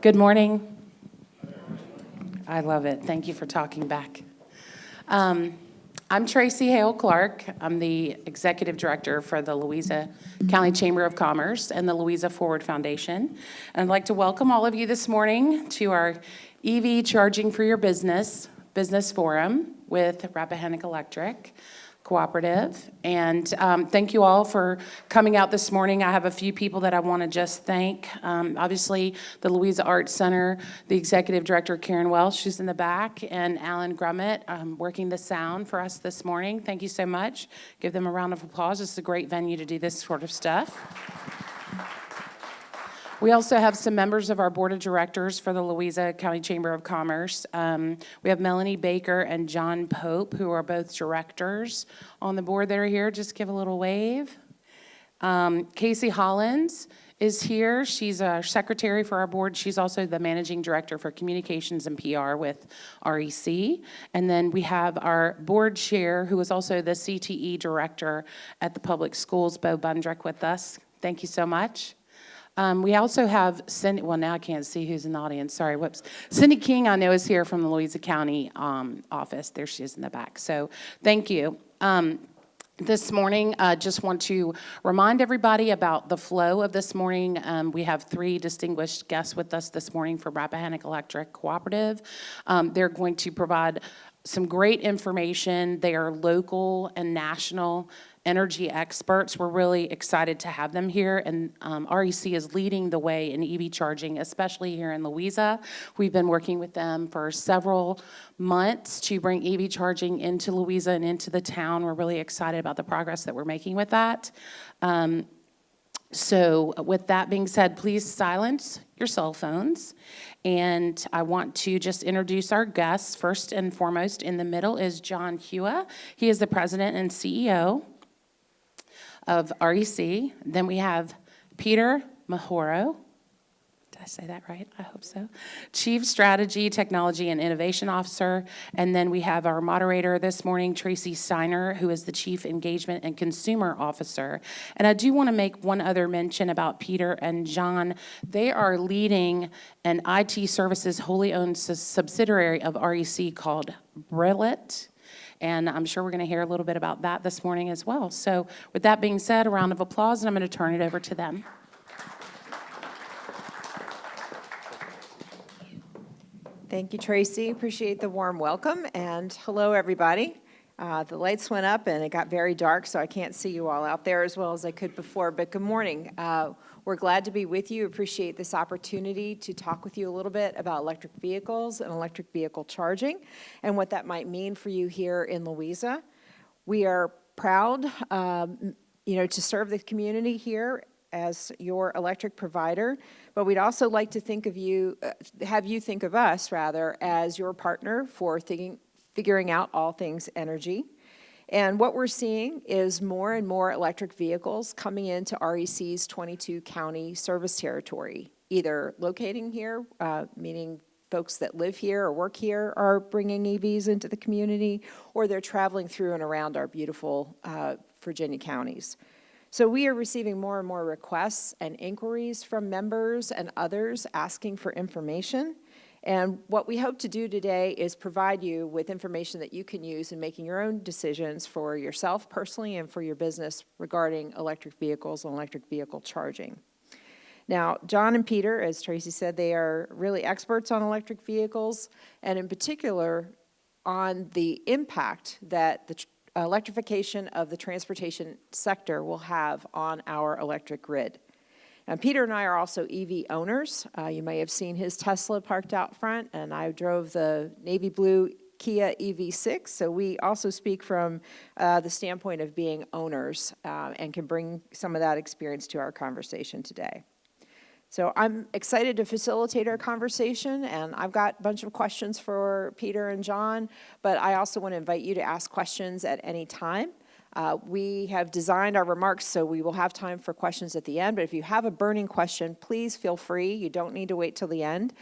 Good morning. I love it. Thank you for talking back. I'm Tracy Hale Clark. I'm the Executive Director for the Louisa County Chamber of Commerce and the Louisa Forward Foundation. And I'd like to welcome all of you this morning to our EV Charging for Your Business Forum with Rappahannock Electric Cooperative. And thank you all for coming out this morning. I have a few people that I want to just thank. Obviously, the Louisa Arts Center, the Executive Director, Karen Welsh, who's in the back, and Alan Grummett working the sound for us this morning. Thank you so much. Give them a round of applause. It's a great venue to do this sort of stuff. We also have some members of our board of directors for the Louisa County Chamber of Commerce. We have Melanie Baker and John Pope, who are both directors on the board that are here. Just give a little wave. Casey Hollins is here. She's a secretary for our board. She's also the managing director for communications and PR with REC. And then we have our board chair, who is also the CTE director at the public schools, Bo Bundrick, with us. Thank you so much. We also have Cindy, well, now I can't see who's in the audience. Sorry, whoops. Cindy King, I know, is here from the Louisa County office. There she is in the back. So thank you. This morning, I just want to remind everybody about the flow of this morning. We have three distinguished guests with us this morning for Rappahannock Electric Cooperative. They're going to provide some great information. They are local and national energy experts. We're really excited to have them here, and REC is leading the way in EV charging, especially here in Louisa. We've been working with them for several months to bring EV charging into Louisa and into the town. We're really excited about the progress that we're making with that. So with that being said, please silence your cell phones. And I want to just introduce our guests. First and foremost, in the middle is John Hua. He is the president and CEO of REC. Then we have Peter Mahoro. Did I say that right? I hope so. Chief Strategy, Technology, and Innovation Officer. And then we have our moderator this morning, Tracy Steiner, who is the Chief Engagement and Consumer Officer. And I do want to make one other mention about Peter and John. They are leading an IT services wholly owned subsidiary of REC called Brillet. And I'm sure we're going to hear a little bit about that this morning as well. So with that being said, a round of applause, and I'm going to turn it over to them. Thank you, Tracy. Appreciate the warm welcome. And hello, everybody. The lights went up and it got very dark, so I can't see you all out there as well as I could before. But good morning. We're glad to be with you. Appreciate this opportunity to talk with you a little bit about electric vehicles and electric vehicle charging and what that might mean for you here in Louisa. We are proud, to serve the community here as your electric provider, but we'd also like to think of you, have you think of us rather, as your partner for figuring out all things energy. And what we're seeing is more and more electric vehicles coming into REC's 22 county service territory, either locating here, meaning folks that live here or work here are bringing EVs into the community, or they're traveling through and around our beautiful Virginia counties. So we are receiving more and more requests and inquiries from members and others asking for information. And what we hope to do today is provide you with information that you can use in making your own decisions for yourself personally and for your business regarding electric vehicles and electric vehicle charging. Now, John and Peter, as Tracy said, they are really experts on electric vehicles, and in particular on the impact that the electrification of the transportation sector will have on our electric grid. And Peter and I are also EV owners. You may have seen his Tesla parked out front, and I drove the navy blue Kia EV6. So we also speak from the standpoint of being owners and can bring some of that experience to our conversation today. So I'm excited to facilitate our conversation, and I've got a bunch of questions for Peter and John, but I also want to invite you to ask questions at any time. We have designed our remarks so we will have time for questions at the end, but if you have a burning question, please feel free. You don't need to wait till the end.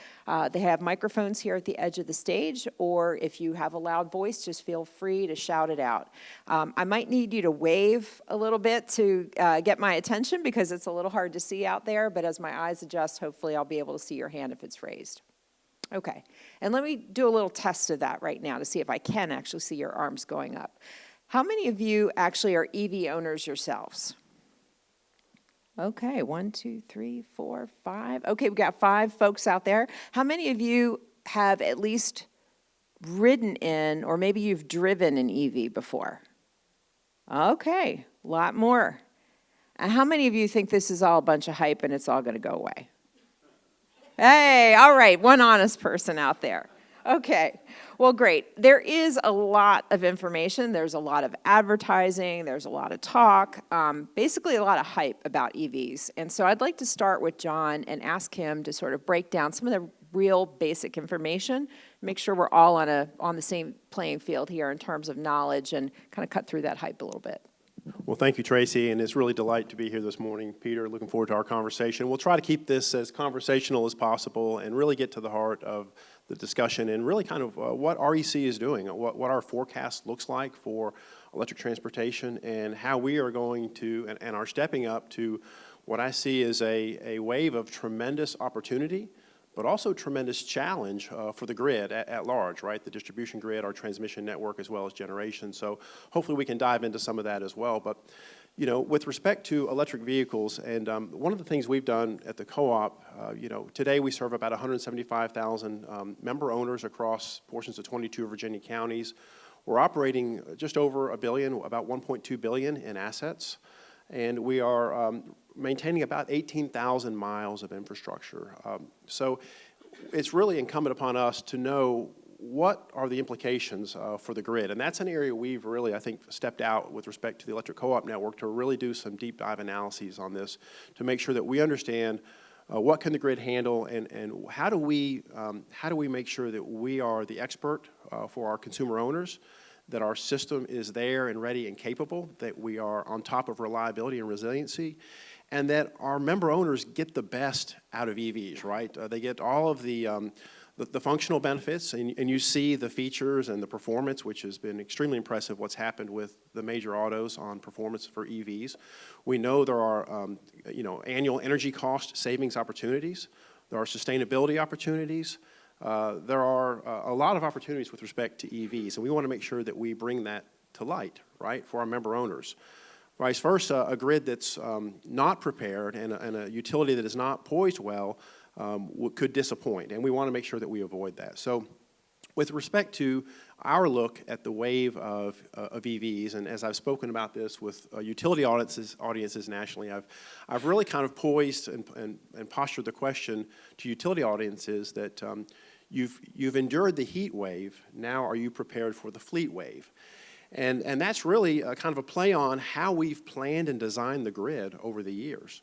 They have microphones here at the edge of the stage, or if you have a loud voice, just feel free to shout it out. I might need you to wave a little bit to get my attention because it's a little hard to see out there, but as my eyes adjust, hopefully I'll be able to see your hand if it's raised. Okay, and let me do a little test of that right now to see if I can actually see your arms going up. How many of you actually are EV owners yourselves? Okay, 1, 2, 3, 4, 5. Okay, we've got 5 folks out there. How many of you have at least ridden in, or maybe you've driven an EV before? Okay, a lot more. And how many of you think this is all a bunch of hype and it's all going to go away? Hey, all right, one honest person out there. Okay, well, great. There is a lot of information. There's a lot of advertising. There's a lot of talk, basically a lot of hype about EVs. And so I'd like to start with John and ask him to sort of break down some of the real basic information, make sure we're all on the same playing field here in terms of knowledge and kind of cut through that hype a little bit. Well, thank you, Tracy, and it's really a delight to be here this morning. Peter, looking forward to our conversation. We'll try to keep this as conversational as possible and really get to the heart of the discussion and really kind of what REC is doing, what our forecast looks like for electric transportation and how we are going to and are stepping up to what I see as a wave of tremendous opportunity, but also tremendous challenge for the grid at large, right? The distribution grid, our transmission network, as well as generation. So hopefully we can dive into some of that as well. But, you know, with respect to electric vehicles, and one of the things we've done at the co-op, you know, today we serve about 175,000 member owners across portions of 22 Virginia counties. We're operating just over $1 billion, about $1.2 billion in assets. And we are maintaining about 18,000 miles of infrastructure. So it's really incumbent upon us to know what are the implications for the grid. And that's an area we've really, I think, stepped out with respect to the electric co-op network to really do some deep dive analyses on this to make sure that we understand what can the grid handle and how do we make sure that we are the expert for our consumer owners, that our system is there and ready and capable, that we are on top of reliability and resiliency, and that our member owners get the best out of EVs, right? They get all of the functional benefits, and you see the features and the performance, which has been extremely impressive, what's happened with the major autos on performance for EVs. We know there are annual energy cost savings opportunities. There are sustainability opportunities. There are a lot of opportunities with respect to EVs, and we want to make sure that we bring that to light, right, for our member owners. Vice versa, a grid that's not prepared and a utility that is not poised well could disappoint, and we want to make sure that we avoid that. So with respect to our look at the wave of EVs, and as I've spoken about this with utility audiences nationally, I've really kind of poised and postured the question to utility audiences that you've endured the heat wave, now are you prepared for the fleet wave? And that's really kind of a play on how we've planned and designed the grid over the years.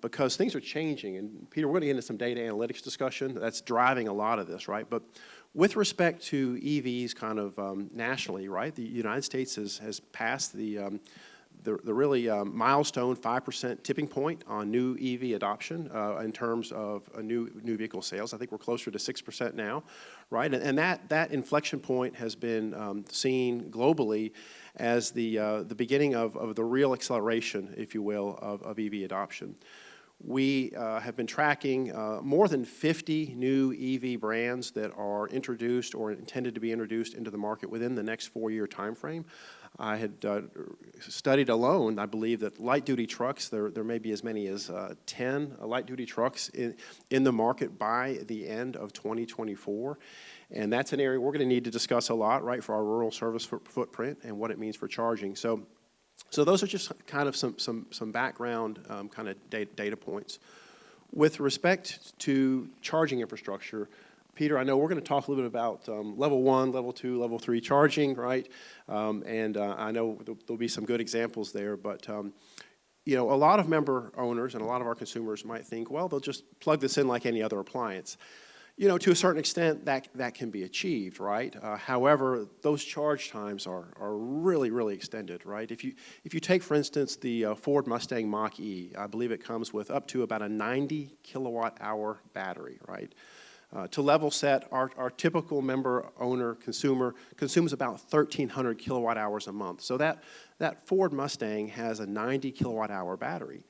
Because things are changing, and Peter, we're going to get into some data analytics discussion that's driving a lot of this, right? But with respect to EVs kind of nationally, right, the United States has passed the really milestone 5% tipping point on new EV adoption in terms of new vehicle sales. I think we're closer to 6% now, right? And that inflection point has been seen globally as the beginning of the real acceleration, if you will, of EV adoption. We have been tracking more than 50 new EV brands that are introduced or intended to be introduced into the market within the next 4-year time frame. I had studied alone, I believe, that light-duty trucks, there may be as many as 10 light-duty trucks in the market by the end of 2024. And that's an area we're going to need to discuss a lot, right, for our rural service footprint and what it means for charging. So those are just kind of some background kind of data points. With respect to charging infrastructure, Peter, I know we're going to talk a little bit about level 1, level 2, level 3 charging, right? And I know there'll be some good examples there, but you know, a lot of member owners and a lot of our consumers might think, well, they'll just plug this in like any other appliance. You know, to a certain extent, that can be achieved, right? However, those charge times are really, really extended, right? If you take, for instance, the Ford Mustang Mach-E, I believe it comes with up to about a 90 kilowatt-hour battery, right? To level set, our typical member, owner, consumer consumes about 1,300 kilowatt hours a month. So that Ford Mustang has a 90 kilowatt hour battery.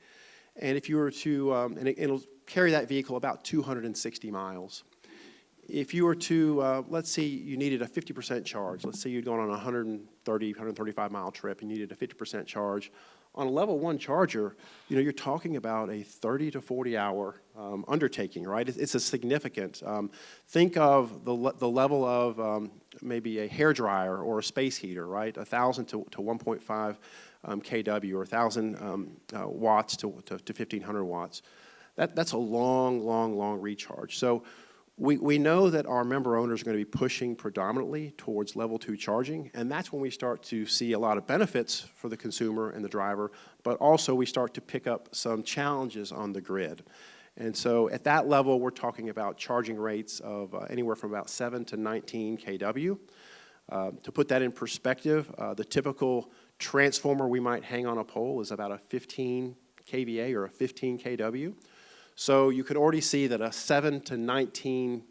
And if you were to, and it'll carry that vehicle about 260 miles. If you were to, let's say you needed a 50% charge. Let's say you'd gone on a 130, 135 mile trip and you needed a 50% charge. On a level 1 charger, you know, you're talking about a 30 to 40 hour undertaking, right? It's a significant. Think of the level of maybe a hair dryer or a space heater, right? 1,000 to 1.5 kW, or 1,000 watts to 1,500 watts. That's a long recharge. So we know that our member owners are going to be pushing predominantly towards level 2 charging, and that's when we start to see a lot of benefits for the consumer and the driver, but also we start to pick up some challenges on the grid. And so at that level, we're talking about charging rates of anywhere from about 7 to 19 kW. To put that in perspective, the typical transformer we might hang on a pole is about a 15 kVA or a 15 kW. So you can already see that a 7 to 19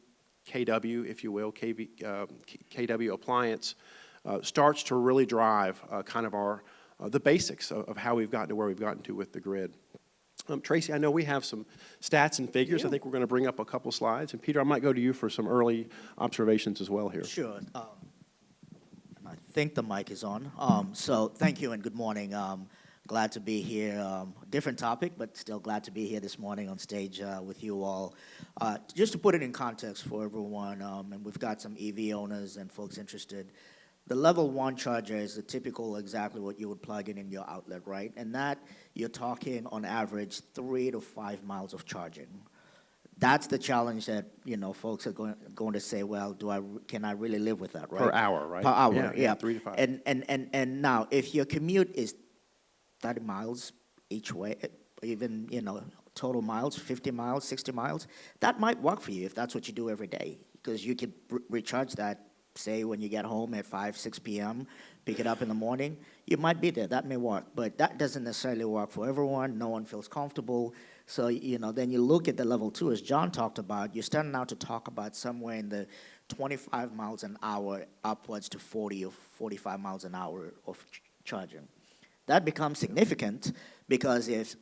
kW, if you will, kW appliance starts to really drive kind of the basics of how we've gotten to where we've gotten to with the grid. Tracy, I know we have some stats and figures. I think we're going to bring up a couple slides. And Peter, I might go to you for some early observations as well here. Sure. I think the mic is on. So thank you and good morning. Glad to be here. Different topic, but still glad to be here this morning on stage with you all. Just to put it in context for everyone, and we've got some EV owners and folks interested. The level 1 charger is the typical exactly what you would plug in your outlet, right? And that you're talking on average 3 to 5 miles of charging. That's the challenge that, you know, folks are going to say, well, can I really live with that, right? Per hour, right? Per hour, yeah. 3 to 5. And now, if your commute is 30 miles each way, even, you know, total miles, 50 miles, 60 miles, that might work for you if that's what you do every day, because you could recharge that, say, when you get home at 5, 6 p.m., pick it up in the morning, you might be there. That may work, but that doesn't necessarily work for everyone. No one feels comfortable. So, you know, then you look at the level 2, as John talked about, you're starting out to talk about somewhere in the 25 miles an hour upwards to 40 or 45 miles an hour of charging. That becomes significant because if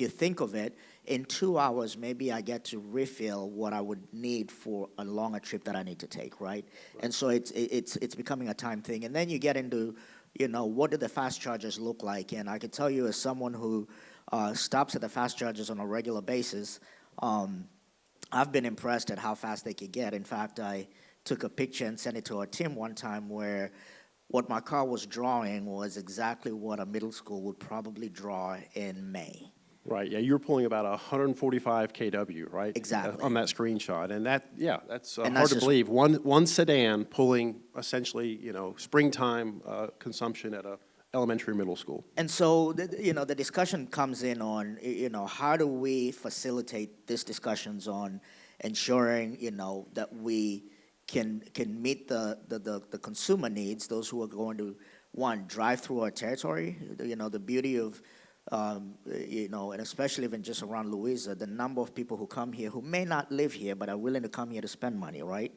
you think of it, in 2 hours, maybe I get to refill what I would need for a longer trip that I need to take, right? And so it's becoming a time thing. And then you get into, you know, what do the fast chargers look like? And I can tell you, as someone who stops at the fast chargers on a regular basis, I've been impressed at how fast they can get. In fact, I took a picture and sent it to our team one time where what my car was drawing was exactly what a middle school would probably draw in May. Right, yeah, you were pulling about 145 kW, right? Exactly. On that screenshot, and that's And hard that's to believe. One sedan pulling essentially, you know, springtime consumption at a elementary middle school. And so, you know, the discussion comes in on, you know, how do we facilitate these discussions on ensuring, you know, that we can meet the consumer needs, those who are going to, one, drive through our territory. You know, the beauty of, you know, and especially even just around Louisa, the number of people who come here who may not live here but are willing to come here to spend money, right?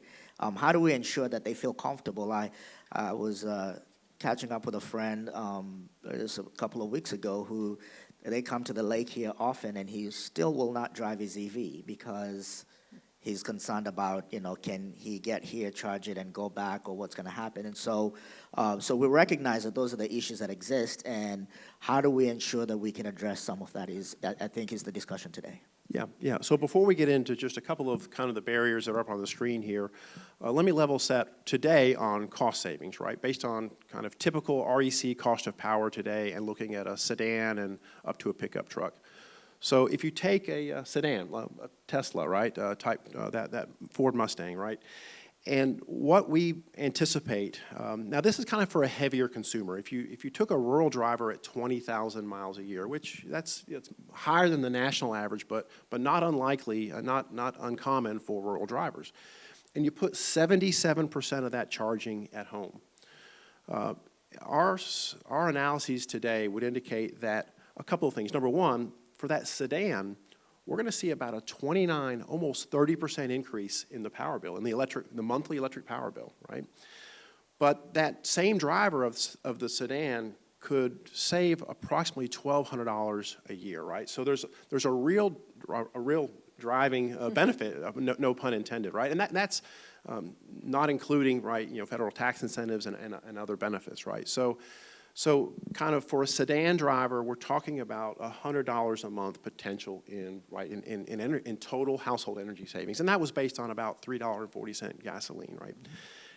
How do we ensure that they feel comfortable? I was catching up with a friend just a couple of weeks ago who, they come to the lake here often, and he still will not drive his EV because he's concerned about, you know, can he get here, charge it, and go back, or what's going to happen? And so, so we recognize that those are the issues that exist, and how do we ensure that we can address some of that I think is the discussion today. Yeah. So before we get into just a couple of kind of the barriers that are up on the screen here, let me level set today on cost savings, right? Based on kind of typical REC cost of power today and looking at a sedan and up to a pickup truck. So if you take a sedan, a Tesla, right, that Ford Mustang, right, And what we anticipate, now this is kind of for a heavier consumer. If you took a rural driver at 20,000 miles a year, which it's higher than the national average, but not unlikely, not uncommon for rural drivers, and you put 77% of that charging at home, our analyses today would indicate that a couple of things. Number one, for that sedan, we're going to see about a 29, almost 30% increase in the power bill, in the monthly electric power bill, right? But that same driver of the sedan could save approximately $1,200 a year, right? So there's a real driving benefit, no pun intended, right? And that's not including, right, federal tax incentives and other benefits, right? So kind of for a sedan driver, we're talking about $100 a month potential in total household energy savings. And that was based on about $3.40 gasoline, right?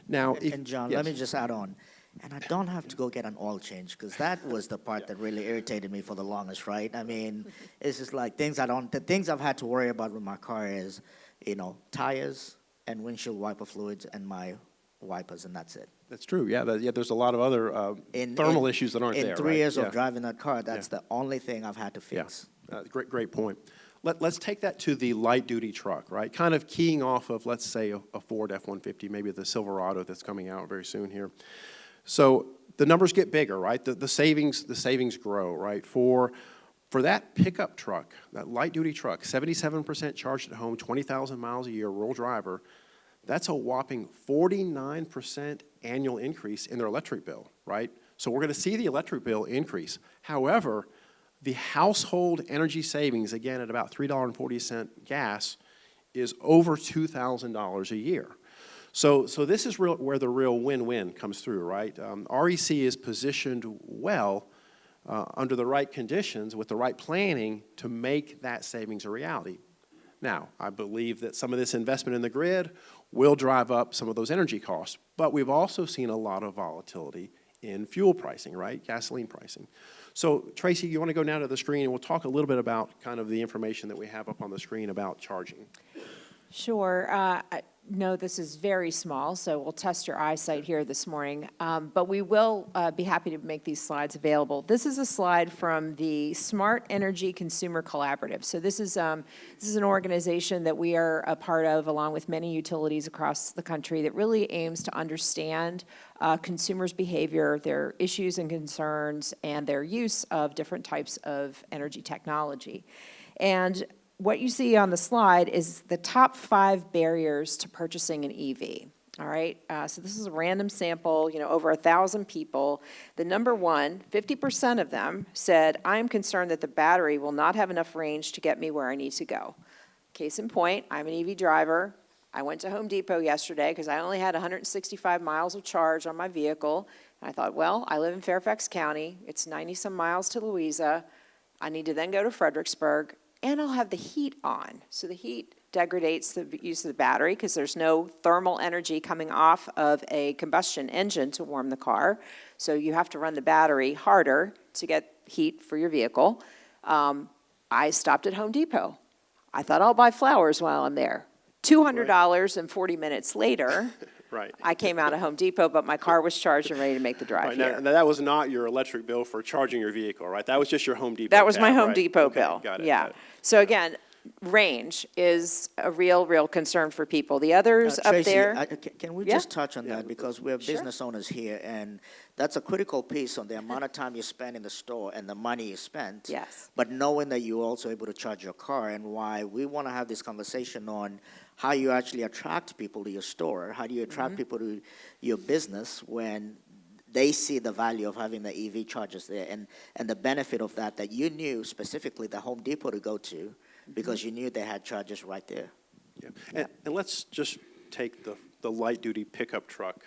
Now, And John, let me just add on. And I don't have to go get an oil change, because that was the part that really irritated me for the longest, right? I mean, it's just like the things I've had to worry about with my car is, tires and windshield wiper fluids and my wipers, and that's it. That's true, yeah. There's a lot of other thermal issues that aren't there, In 3 right? years Yeah. of driving that car, that's the only thing I've had to fix. Yeah, great point. Let's take that to the light-duty truck, right? Kind of keying off of, let's say, a Ford F-150, maybe the Silverado that's coming out very soon here. So the numbers get bigger, right? The savings grow, right? For that pickup truck, that light-duty truck, 77% charged at home, 20,000 miles a year, rural driver, that's a whopping 49% annual increase in their electric bill, right? So we're going to see the electric bill increase. However, the household energy savings, again, at about $3.40 gas, is over $2,000 a year. So this is where the real win-win comes through, right? REC is positioned well under the right conditions with the right planning to make that savings a reality. Now, I believe that some of this investment in the grid will drive up some of those energy costs, but we've also seen a lot of volatility in fuel pricing, right? Gasoline pricing. So, Tracy, you want to go now to the screen, and we'll talk a little bit about kind of the information that we have up on the screen about charging. Sure. No, this is very small, so we'll test your eyesight here this morning. But we will be happy to make these slides available. This is a slide from the Smart Energy Consumer Collaborative. So this is an organization that we are a part of, along with many utilities across the country, that really aims to understand consumers' behavior, their issues and concerns, and their use of different types of energy technology. And what you see on the slide is the top 5 barriers to purchasing an EV. All right, so this is a random sample, over 1,000 people. The number one, 50% of them said, I'm concerned that the battery will not have enough range to get me where I need to go. Case in point, I'm an EV driver. I went to Home Depot yesterday because I only had 165 miles of charge on my vehicle. And I thought, well, I live in Fairfax County. It's 90-some miles to Louisa. I need to then go to Fredericksburg. And I'll have the heat on. So the heat degrades the use of the battery because there's no thermal energy coming off of a combustion engine to warm the car. So you have to run the battery harder to get heat for your vehicle. I stopped at Home Depot. I thought I'll buy flowers while I'm there. $200 and 40 minutes later, Right. I came out of Home Depot, but my car was charged and ready to make the drive Right, here. now that was not your electric bill for charging your vehicle, right? That was just your Home Depot That was my tab, Home right? Depot Okay, bill. got it, Yeah. got it. So again, range is a real concern for people. The others up Tracy, there. can we Yeah. just touch on that, because we have Sure. business owners here, and that's a critical piece on the amount of time you spend in the store and the money you spent. Yes. But knowing that you're also able to charge your car, and why we want to have this conversation on how you actually attract people to your store. How do you attract people to your business when they see the value of having the EV chargers there, and the benefit of that you knew specifically the Home Depot to go to, because you knew they had chargers right there. Yeah. And let's just take the light-duty pickup truck,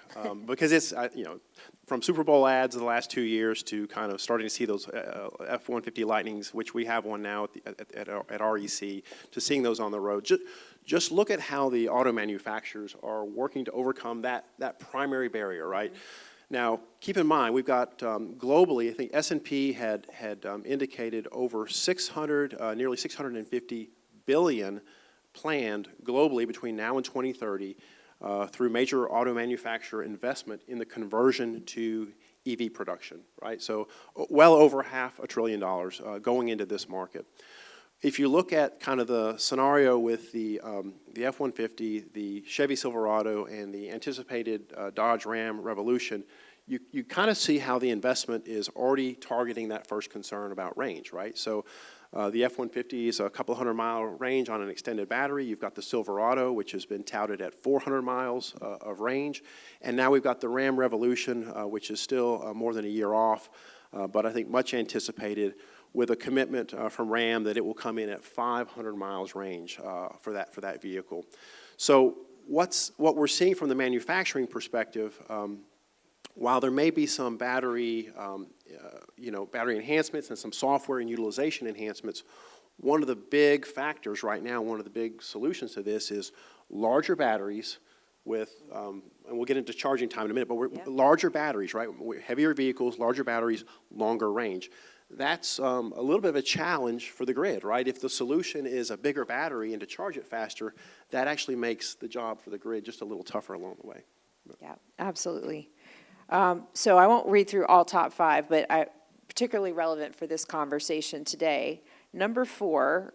because it's, from Super Bowl ads the last 2 years to kind of starting to see those F-150 Lightnings, which we have one now at REC, to seeing those on the road. Just look at how the auto manufacturers are working to overcome that primary barrier, right? Now, keep in mind, we've got globally, I think S&P had indicated over nearly 650 billion planned globally between now and 2030 through major auto manufacturer investment in the conversion to EV production, right? So well over $500 billion going into this market. If you look at kind of the scenario with the F-150, the Chevy Silverado, and the anticipated Dodge Ram Revolution, you kind of see how the investment is already targeting that first concern about range, right? So the F-150 is a couple hundred mile range on an extended battery. You've got the Silverado, which has been touted at 400 miles of range. And now we've got the Ram Revolution, which is still more than a year off, but I think much anticipated, with a commitment from Ram that it will come in at 500 miles range for that vehicle. So what we're seeing from the manufacturing perspective, while there may be some battery enhancements and some software and utilization enhancements, one of the big factors right now, one of the big solutions to this is larger batteries with, and we'll get into charging time in a minute, but larger batteries, right? Heavier vehicles, larger batteries, longer range. That's a little bit of a challenge for the grid, right? If the solution is a bigger battery and to charge it faster, that actually makes the job for the grid just a little tougher along the way. Yeah, absolutely. So I won't read through all top 5, but particularly relevant for this conversation today. Number 4,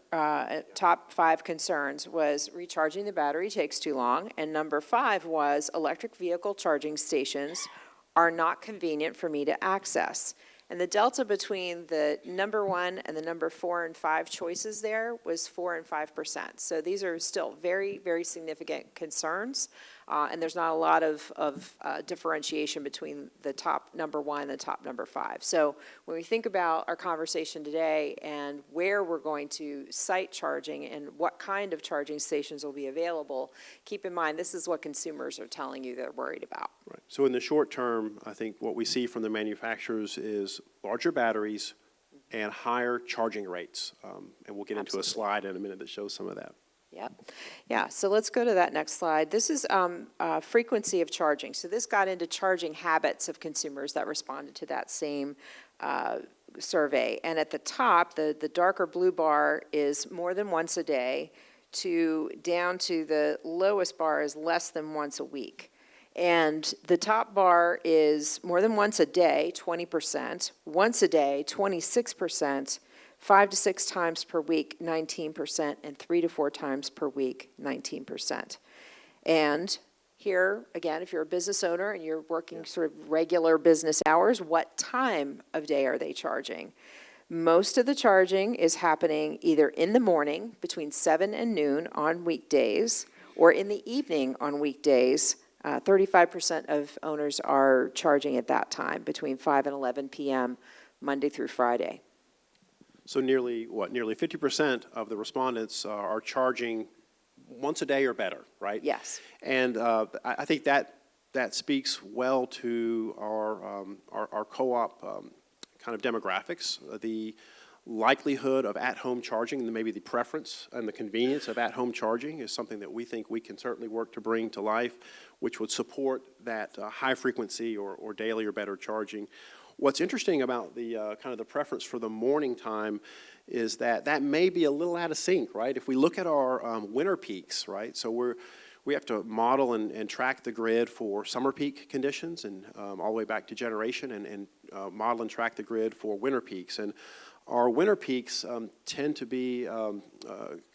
top 5 concerns was recharging the battery takes too long, and number 5 was electric vehicle charging stations are not convenient for me to access. And the delta between the number 1 and the number 4 and 5 choices there was 4 and 5%. So these are still very, very significant concerns. And there's not a lot of differentiation between the top number 1 and the top number 5. So when we think about our conversation today and where we're going to site charging and what kind of charging stations will be available, keep in mind this is what consumers are telling you they're worried about. Right. So in the short term, I think what we see from the manufacturers is larger batteries and higher charging rates. And we'll get into a slide in a minute that shows some of that. Yep. Yeah, so let's go to that next slide. This is frequency of charging. So this got into charging habits of consumers that responded to that same survey. And at the top, the darker blue bar is more than once a day, down to the lowest bar is less than once a week. And the top bar is more than once a day, 20%, once a day, 26%, 5 to 6 times per week, 19%, and 3 to 4 times per week, 19%. And here, again, if you're a business owner and you're working sort of regular business hours, what time of day are they charging? Most of the charging is happening either in the morning between 7 and noon on weekdays or in the evening on weekdays. 35% of owners are charging at that time between 5 and 11 p.m. Monday through Friday. So nearly 50% of the respondents are charging once a day or better, right? Yes. And I think that speaks well to our co-op kind of demographics. The likelihood of at-home charging, and maybe the preference and the convenience of at-home charging is something that we think we can certainly work to bring to life, which would support that high frequency or daily or better charging. What's interesting about the kind of the preference for the morning time is that may be a little out of sync, right? If we look at our winter peaks, right? So we have to model and track the grid for summer peak conditions and all the way back to generation and model and track the grid for winter peaks. And our winter peaks tend to be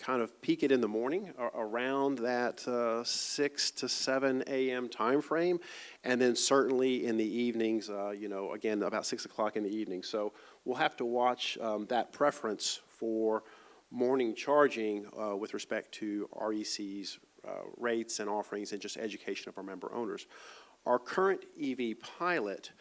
kind of peak it in the morning around that 6 to 7 a.m. time frame, and then certainly in the evenings, again, about 6 o'clock in the evening. So we'll have to watch that preference for morning charging with respect to REC's rates and offerings and just education of our member owners. Our current EV pilot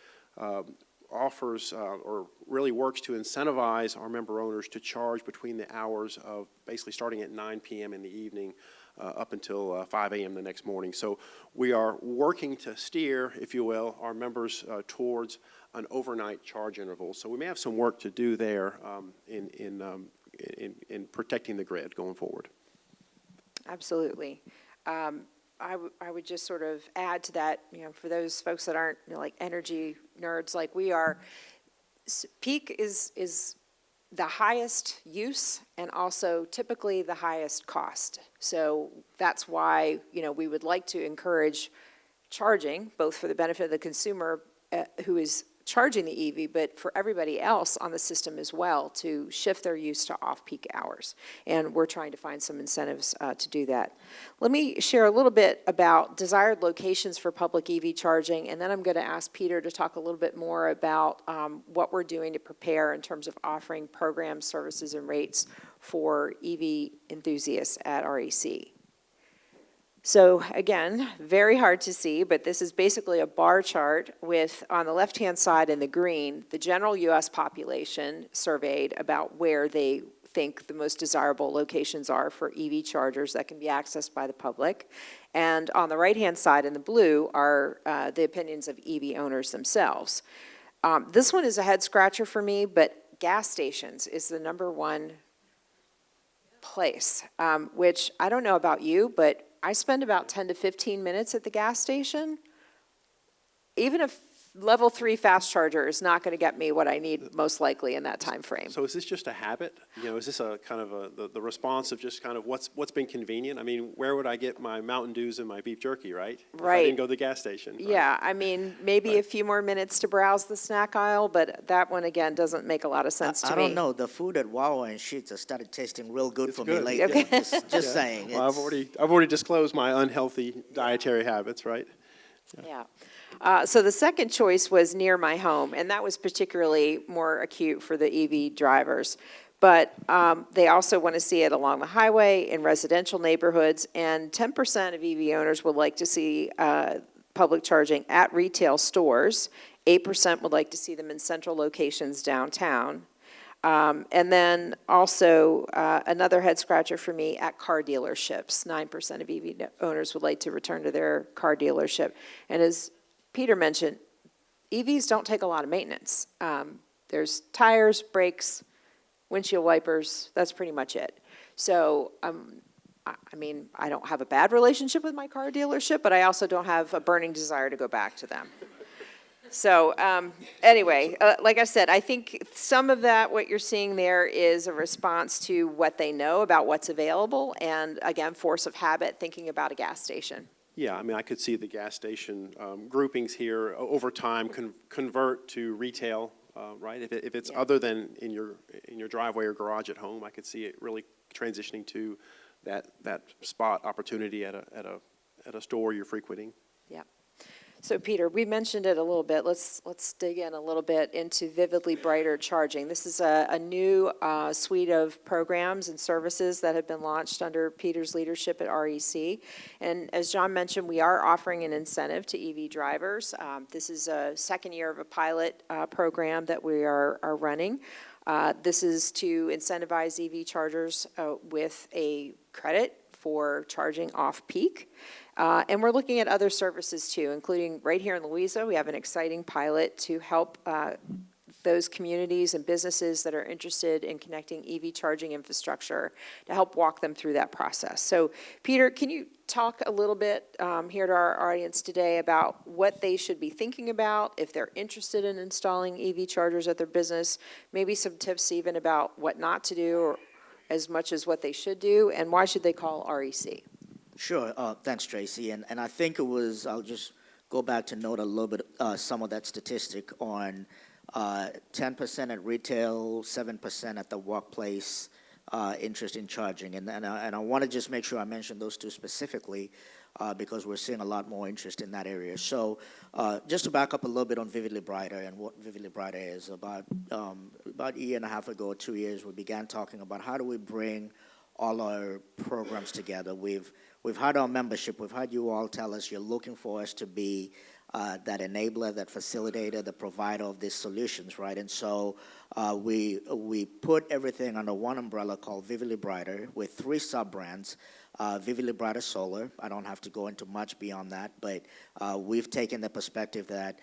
offers or really works to incentivize our member owners to charge between the hours of basically starting at 9 p.m. in the evening up until 5 a.m. the next morning. So we are working to steer, if you will, our members towards an overnight charge interval. So we may have some work to do there in protecting the grid going forward. Absolutely. I would just sort of add to that, for those folks that aren't like energy nerds like we are, peak is the highest use and also typically the highest cost. So that's why, we would like to encourage charging, both for the benefit of the consumer who is charging the EV, but for everybody else on the system as well to shift their use to off-peak hours. And we're trying to find some incentives to do that. Let me share a little bit about desired locations for public EV charging, and then I'm going to ask Peter to talk a little bit more about what we're doing to prepare in terms of offering programs, services, and rates for EV enthusiasts at REC. So again, very hard to see, but this is basically a bar chart with, on the left-hand side in the green, the general U.S. population surveyed about where they think the most desirable locations are for EV chargers that can be accessed by the public. And on the right-hand side in the blue are the opinions of EV owners themselves. This one is a head-scratcher for me, but gas stations is the number one place, which I don't know about you, but I spend about 10 to 15 minutes at the gas station. Even a level 3 fast charger is not going to get me what I need most likely in that time frame. So is this just a habit? Is this a kind of the response of just kind of what's been convenient? I mean, where would I get my Mountain Dews and my beef jerky, right? If I Right. didn't go to the gas station. Right? Yeah, I mean, maybe Right. a few more minutes to browse the snack aisle, but that one, again, doesn't make a lot of sense to I me. don't know. The food at Wawa and Sheetz has started tasting real good It's for good. me lately. Okay. Just saying. Well, I've already disclosed my unhealthy dietary habits, right? Yeah. So the second choice was near my home, and that was particularly more acute for the EV drivers. But they also want to see it along the highway, in residential neighborhoods, and 10% of EV owners would like to see public charging at retail stores. 8% would like to see them in central locations downtown. And then also another head scratcher for me at car dealerships. 9% of EV owners would like to return to their car dealership. And as Peter mentioned, EVs don't take a lot of maintenance. There's tires, brakes, windshield wipers, that's pretty much it. So, I mean, I don't have a bad relationship with my car dealership, but I also don't have a burning desire to go back to them. So anyway, like I said, I think some of that, what you're seeing there is a response to what they know about what's available, and again, force of habit, thinking about a gas station. Yeah, I mean, I could see the gas station groupings here over time convert to retail, right? If it's Yeah. other than in your driveway or garage at home, I could see it really transitioning to that spot opportunity at a store you're frequenting. Yeah. So Peter, we mentioned it a little bit. Let's dig in a little bit into Vividly Brighter Charging. This is a new suite of programs and services that have been launched under Peter's leadership at REC. And as John mentioned, we are offering an incentive to EV drivers. This is a second year of a pilot program that we are running. This is to incentivize EV chargers with a credit for charging off-peak. And we're looking at other services too, including right here in Louisa, we have an exciting pilot to help those communities and businesses that are interested in connecting EV charging infrastructure to help walk them through that process. So Peter, can you talk a little bit here to our audience today about what they should be thinking about if they're interested in installing EV chargers at their business, maybe some tips even about what not to do or as much as what they should do, and why should they call REC? Sure. Thanks, Tracy. And I think I'll just go back to note a little bit some of that statistic on 10% at retail, 7% at the workplace, interest in charging. And I want to just make sure I mention those two specifically because we're seeing a lot more interest in that area. So just to back up a little bit on Vividly Brighter and what Vividly Brighter is, about a year and a half ago, 2 years, we began talking about how do we bring all our programs together. We've had our membership. We've had you all tell us you're looking for us to be that enabler, that facilitator, the provider of these solutions, right? And so we put everything under one umbrella called Vividly Brighter with 3 sub-brands. Vividly Brighter Solar, I don't have to go into much beyond that, but we've taken the perspective that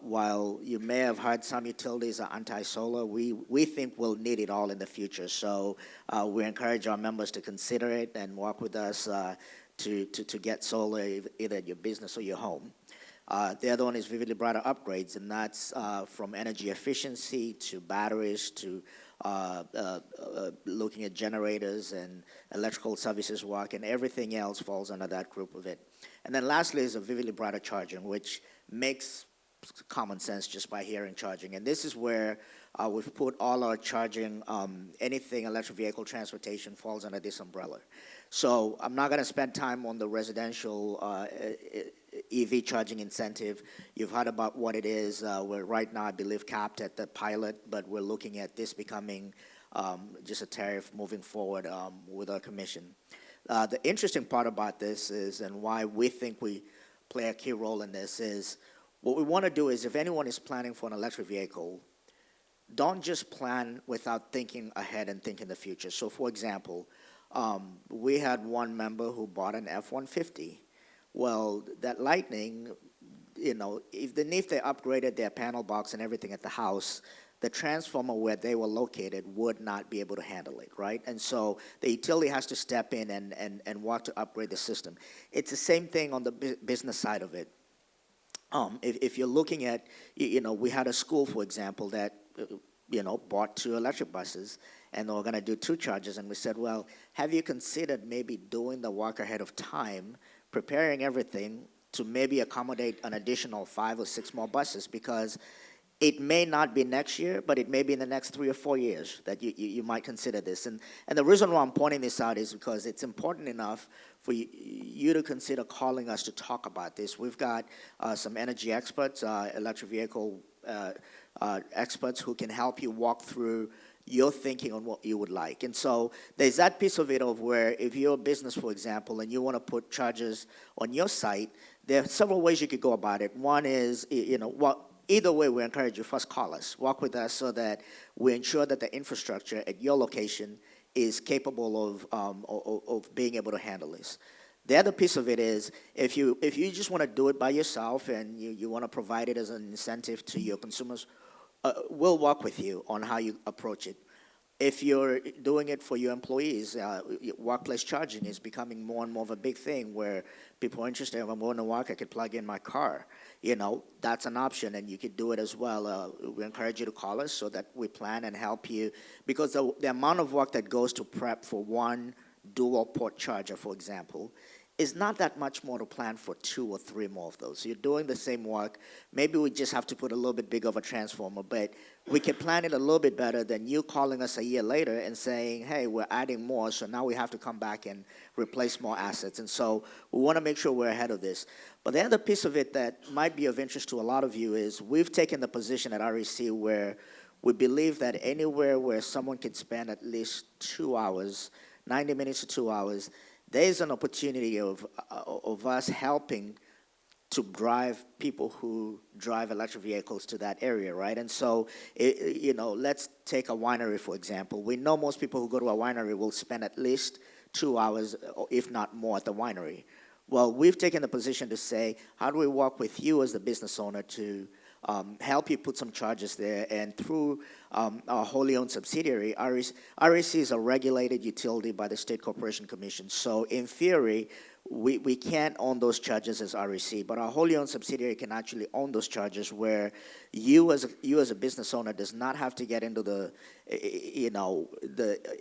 while you may have heard some utilities are anti-solar, we think we'll need it all in the future. So we encourage our members to consider it and work with us to get solar either at your business or your home. The other one is Vividly Brighter Upgrades, and that's from energy efficiency to batteries to looking at generators and electrical services work, and everything else falls under that group of it. And then lastly is a vividly brighter charging, which makes common sense just by hearing charging. And this is where we've put all our charging, anything electric vehicle transportation falls under this umbrella. So I'm not going to spend time on the residential EV charging incentive. You've heard about what it is. We're right now, I believe, capped at the pilot, but we're looking at this becoming just a tariff moving forward with our commission. The interesting part about this is, and why we think we play a key role in this, is what we want to do is if anyone is planning for an electric vehicle, don't just plan without thinking ahead and thinking the future. So, for example, we had one member who bought an F-150. Well, that Lightning, even if they upgraded their panel box and everything at the house, the transformer where they were located would not be able to handle it, right? And so the utility has to step in and work to upgrade the system. It's the same thing on the business side of it. If you're looking at, we had a school, for example, that, bought 2 electric buses, and they were going to do 2 charges, and we said, well, have you considered maybe doing the work ahead of time, preparing everything to maybe accommodate an additional 5 or 6 more buses, because it may not be next year, but it may be in the next 3 or 4 years that you might consider this. And the reason why I'm pointing this out is because it's important enough for you to consider calling us to talk about this. We've got some energy experts, electric vehicle experts who can help you walk through your thinking on what you would like. And so there's that piece of it of where if you're a business, for example, and you want to put chargers on your site, there are several ways you could go about it. One is, either way, we encourage you, first call us. Work with us so that we ensure that the infrastructure at your location is capable of being able to handle this. The other piece of it is if you just want to do it by yourself and you want to provide it as an incentive to your consumers, we'll work with you on how you approach it. If you're doing it for your employees, workplace charging is becoming more and more of a big thing where people are interested. If I'm going to work, I could plug in my car. That's an option, and you could do it as well. We encourage you to call us so that we plan and help you, because the amount of work that goes to prep for one dual port charger, for example, is not that much more to plan for 2 or 3 more of those. So you're doing the same work. Maybe we just have to put a little bit bigger of a transformer, but we can plan it a little bit better than you calling us a year later and saying, hey, we're adding more, so now we have to come back and replace more assets. And so we want to make sure we're ahead of this. But the other piece of it that might be of interest to a lot of you is we've taken the position at REC where we believe that anywhere where someone can spend at least 2 hours, 90 minutes to 2 hours, there's an opportunity of us helping to drive people who drive electric vehicles to that area, right? And so, let's take a winery, for example. We know most people who go to a winery will spend at least 2 hours, if not more, at the winery. Well, we've taken the position to say, how do we work with you as the business owner to help you put some charges there, and through our wholly owned subsidiary, REC is a regulated utility by the State Corporation Commission. So in theory, we can't own those charges as REC, but our wholly owned subsidiary can actually own those charges, where you as a business owner does not have to get into the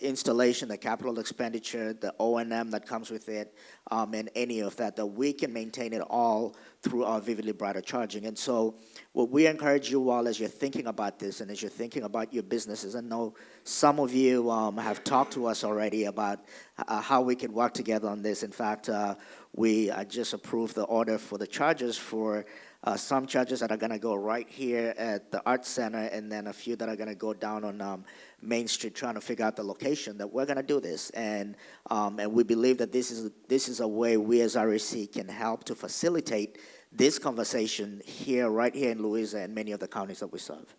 installation, the capital expenditure, the O&M that comes with it, and any of that we can maintain it all through our Vividly Brighter charging. And so what we encourage you all as you're thinking about this and as you're thinking about your businesses, I know some of you have talked to us already about how we can work together on this. In fact, we just approved the order for the chargers for some chargers that are going to go right here at the Arts Center, and then a few that are going to go down on Main Street, trying to figure out the location that we're going to do this. And we believe that this is a way we as REC can help to facilitate this conversation right here in Louisa and many of the counties that we serve.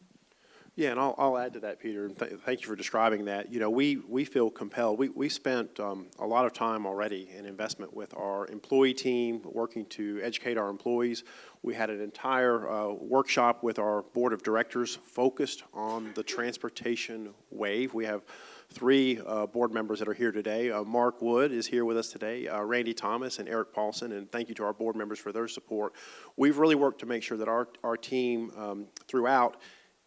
Yeah, and I'll add to that, Peter, and thank you for describing that. We feel compelled. We spent a lot of time already in investment with our employee team, working to educate our employees. We had an entire workshop with our board of directors focused on the transportation wave. We have 3 board members that are here today. Mark Wood is here with us today, Randy Thomas and Eric Paulson, and thank you to our board members for their support. We've really worked to make sure that our team throughout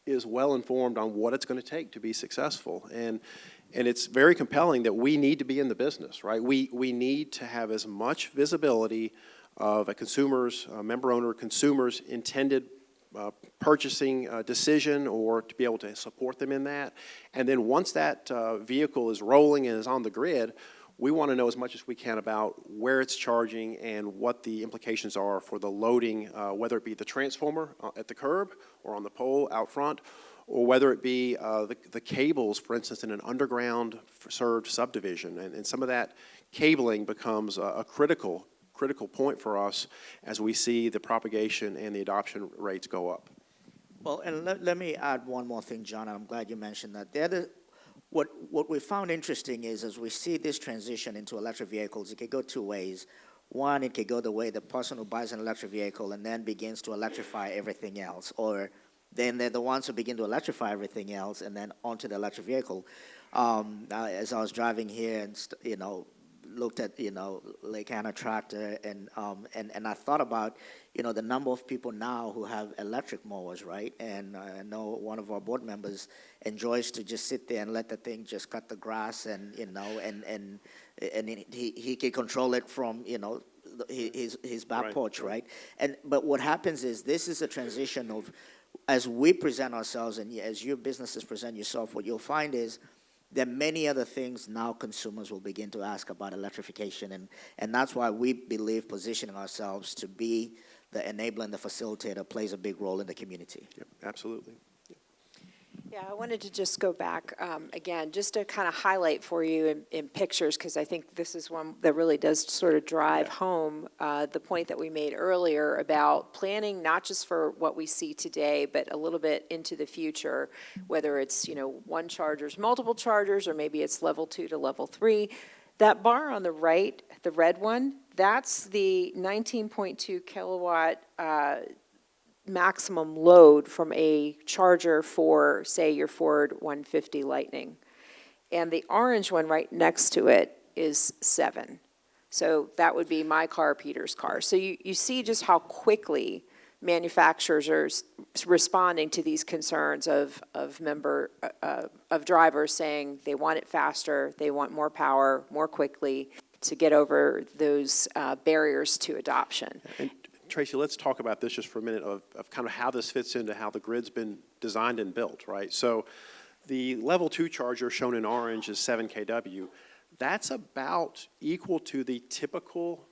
is well informed on what it's going to take to be successful. And it's very compelling that we need to be in the business, right? We need to have as much visibility of a consumer's, member owner consumer's intended purchasing decision, or to be able to support them in that. And then once that vehicle is rolling and is on the grid, we want to know as much as we can about where it's charging and what the implications are for the loading, whether it be the transformer at the curb or on the pole out front, or whether it be the cables, for instance, in an underground served subdivision. And some of that cabling becomes a critical point for us as we see the propagation and the adoption rates go up. Well, and let me add one more thing, John, and I'm glad you mentioned that. What we found interesting is, as we see this transition into electric vehicles, it could go two ways. One, it could go the way the person who buys an electric vehicle and then begins to electrify everything else, or then they're the ones who begin to electrify everything else and then onto the electric vehicle. As I was driving here and, looked at, Lake Anna tractor, and I thought about, the number of people now who have electric mowers, right? And I know one of our board members enjoys to just sit there and let the thing just cut the grass, and he can control it from, his back Right. porch, right? But what happens is, this is a transition of, as we present ourselves and as your businesses present yourself, what you'll find is there are many other things now consumers will begin to ask about electrification, and that's why we believe positioning ourselves to be the enabler and the facilitator plays a big role in the community. Yep, absolutely. Yeah, I wanted to just go back again, just to kind of highlight for you in pictures, because I think this is one that really does sort of drive home the point that we made earlier about planning, not just for what we see today, but a little bit into the future, whether it's, one chargers, multiple chargers, or maybe it's level 2 to level 3. That bar on the right, the red one, that's the 19.2 kilowatt maximum load from a charger for, say, your Ford 150 Lightning. And the orange one right next to it is 7. So that would be my car, Peter's car. So you see just how quickly manufacturers are responding to these concerns of drivers saying they want it faster, they want more power, more quickly, to get over those barriers to adoption. And Tracy, let's talk about this just for a minute of kind of how this fits into how the grid's been designed and built, right? So the level 2 charger shown in orange is 7 kW. That's about equal to the typical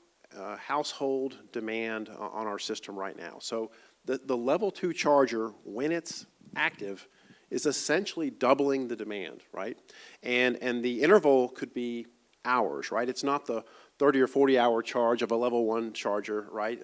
household demand on our system right now. So the level 2 charger, when it's active, is essentially doubling the demand, right? And the interval could be hours, right? It's not the 30 or 40 hour charge of a level 1 charger, right?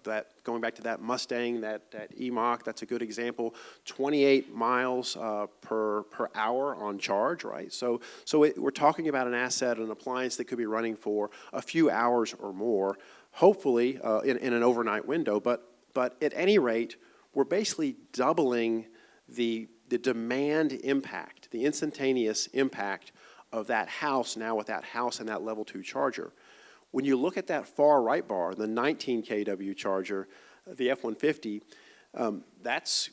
That going back to that Mustang, that E-Mach, that's a good example. 28 miles per hour on charge, right? So we're talking about an asset, an appliance that could be running for a few hours or more, hopefully in an overnight window. But at any rate, we're basically doubling the demand impact, the instantaneous impact of that house now with that house and that level 2 charger. When you look at that far right bar, the 19 kW charger, the F-150,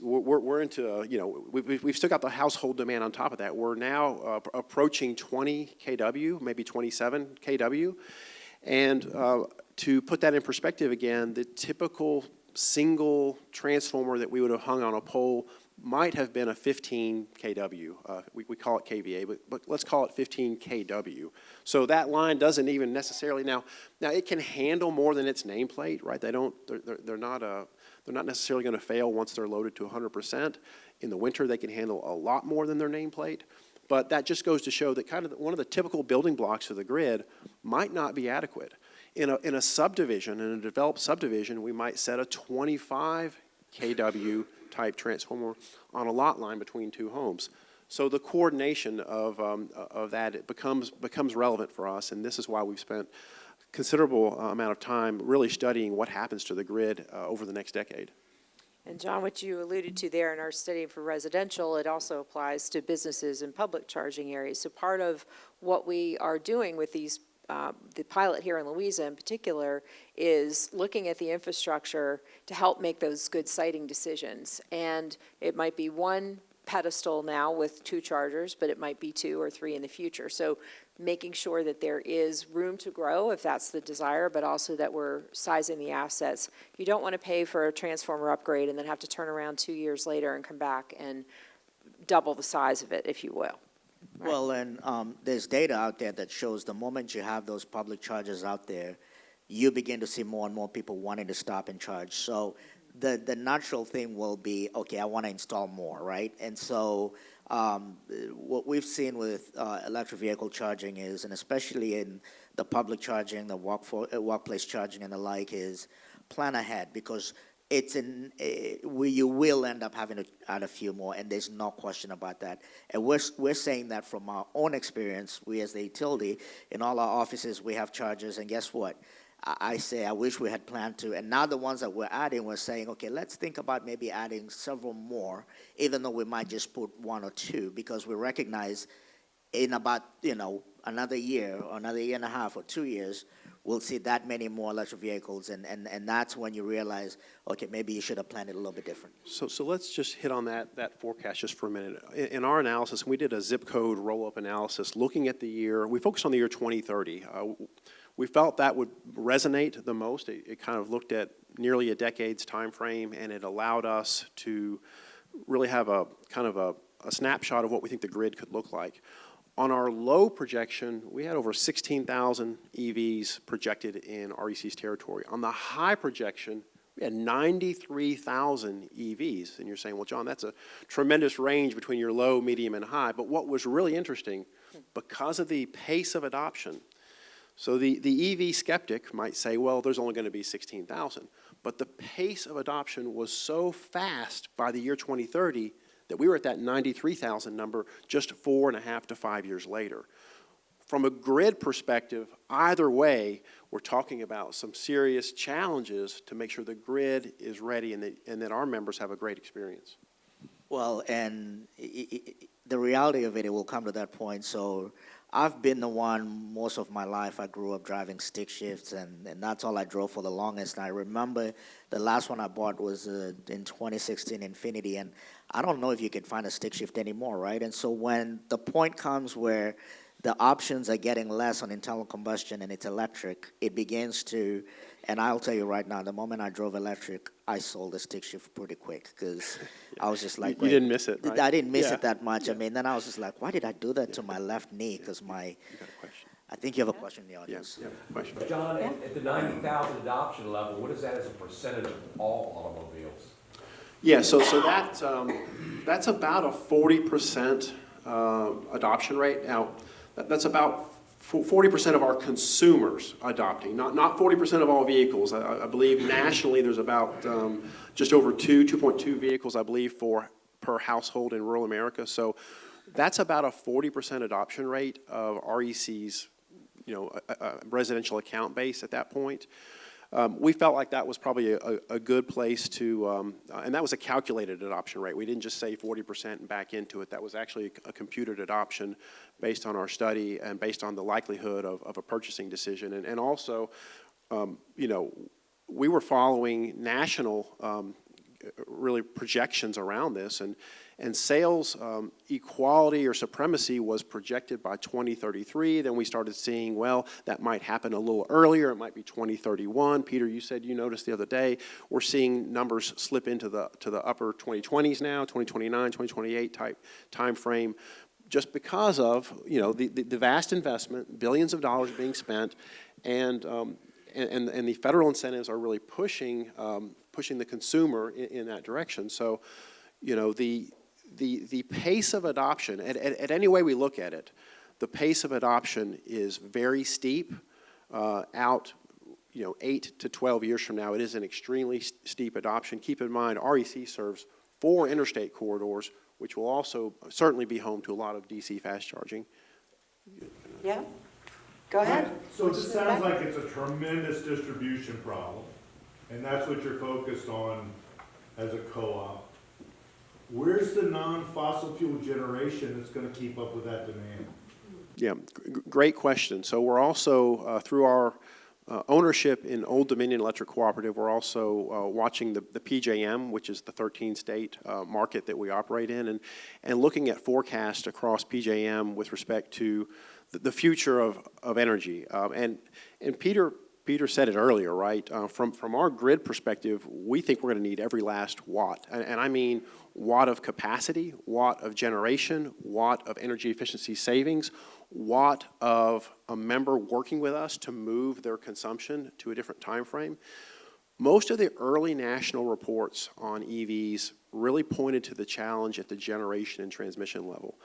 we're into, we've still got the household demand on top of that. We're now approaching 20 kW, maybe 27 kW. And to put that in perspective again, the typical single transformer that we would have hung on a pole might have been a 15 kW. We call it KVA, but let's call it 15 kW. So that line doesn't even necessarily now it can handle more than its nameplate, right? They're not necessarily going to fail once they're loaded to 100%. In the winter, they can handle a lot more than their nameplate. But that just goes to show that kind of one of the typical building blocks of the grid might not be adequate. In a subdivision, in a developed subdivision, we might set a 25 kW type transformer on a lot line between two homes. So the coordination of that it becomes relevant for us, and this is why we've spent considerable amount of time really studying what happens to the grid over the next decade. And John, what you alluded to there in our study for residential, it also applies to businesses and public charging areas. So part of what we are doing with these the pilot here in Louisa in particular is looking at the infrastructure to help make those good siting decisions. And it might be one pedestal now with 2 chargers, but it might be 2 or 3 in the future. So making sure that there is room to grow if that's the desire, but also that we're sizing the assets. You don't want to pay for a transformer upgrade and then have to turn around 2 years later and come back and double the size of it, if you will. Well, and there's data out there that shows the moment you have those public chargers out there, you begin to see more and more people wanting to stop and charge. So the natural thing will be, okay, I want to install more, right? And so what we've seen with electric vehicle charging is, and especially in the public charging, the workplace charging and the like, is plan ahead, because it's you will end up having to add a few more, and there's no question about that. And we're saying that from our own experience. We as the utility, in all our offices, we have chargers, and guess what? I say I wish we had planned to, and now the ones that we're adding, we're saying, okay, let's think about maybe adding several more, even though we might just put 1 or 2, because we recognize in about, another year or another year and a half or 2 years, we'll see that many more electric vehicles, and that's when you realize, okay, maybe you should have planned it a little bit different. So let's just hit on that forecast just for a minute. In our analysis, we did a zip code roll-up analysis looking at the year. We focused on the year 2030. We felt that would resonate the most. It kind of looked at nearly a decade's time frame, and it allowed us to really have a kind of a snapshot of what we think the grid could look like. On our low projection, we had over 16,000 EVs projected in REC's territory. On the high projection, we had 93,000 EVs. And you're saying, well, John, that's a tremendous range between your low, medium, and high. But what was really interesting, because of the pace of adoption, so the EV skeptic might say, well, there's only going to be 16,000. But the pace of adoption was so fast by the year 2030 that we were at that 93,000 number just 4.5 to 5 years later. From a grid perspective, either way, we're talking about some serious challenges to make sure the grid is ready and that our members have a great experience. Well, and the reality of it, it will come to that point. So I've been the one most of my life. I grew up driving stick shifts, and that's all I drove for the longest. And I remember the last one I bought was in 2016 Infiniti, and I don't know if you can find a stick shift anymore, right? And so when the point comes where the options are getting less on internal combustion and it's electric, it begins to, and I'll tell you right now, the moment I drove electric, I sold the stick shift pretty quick, because I was just like, You didn't miss it, right? I didn't miss Yeah. it that much. I mean, then I was just like, why did I do that to my left knee? Because You got a question? I think you have a question in the audience. Yeah, question. John, at the 90,000 adoption level, what is that as a percentage of all automobiles? Yeah, so that's about a 40% adoption rate. Now, that's about 40% of our consumers adopting, not 40% of all vehicles. I believe nationally there's about just over 2.2 vehicles, I believe, per household in rural America. So that's about a 40% adoption rate of REC's residential account base at that point. We felt like that was probably a good place to, and that was a calculated adoption rate. We didn't just say 40% and back into it. That was actually a computed adoption based on our study and based on the likelihood of a purchasing decision. And also, we were following national really projections around this, and sales equality or supremacy was projected by 2033. Then we started seeing, well, that might happen a little earlier. It might be 2031. Peter, you said you noticed the other day, we're seeing numbers slip into the upper 2020s now, 2029, 2028 type time frame, just because of the vast investment, billions of dollars being spent, and the federal incentives are really pushing the consumer in that direction. So, the pace of adoption, at any way we look at it, the pace of adoption is very steep. Out 8 to 12 years from now, it is an extremely steep adoption. Keep in mind, REC serves 4 interstate corridors, which will also certainly be home to a lot of DC fast charging. Yeah? Go ahead. So it just sounds like it's a tremendous distribution problem, and that's what you're focused on as a co-op. Where's the non-fossil fuel generation that's gonna keep up with that demand? Yeah, great question. So we're also, through our ownership in Old Dominion Electric Cooperative, we're also watching the PJM, which is the 13-state market that we operate in, and looking at forecasts across PJM with respect to the future of energy. And Peter said it earlier, right? From our grid perspective, we think we're going to need every last watt. And I mean watt of capacity, watt of generation, watt of energy efficiency savings, watt of a member working with us to move their consumption to a different time frame. Most of the early national reports on EVs really pointed to the challenge at the generation and transmission level.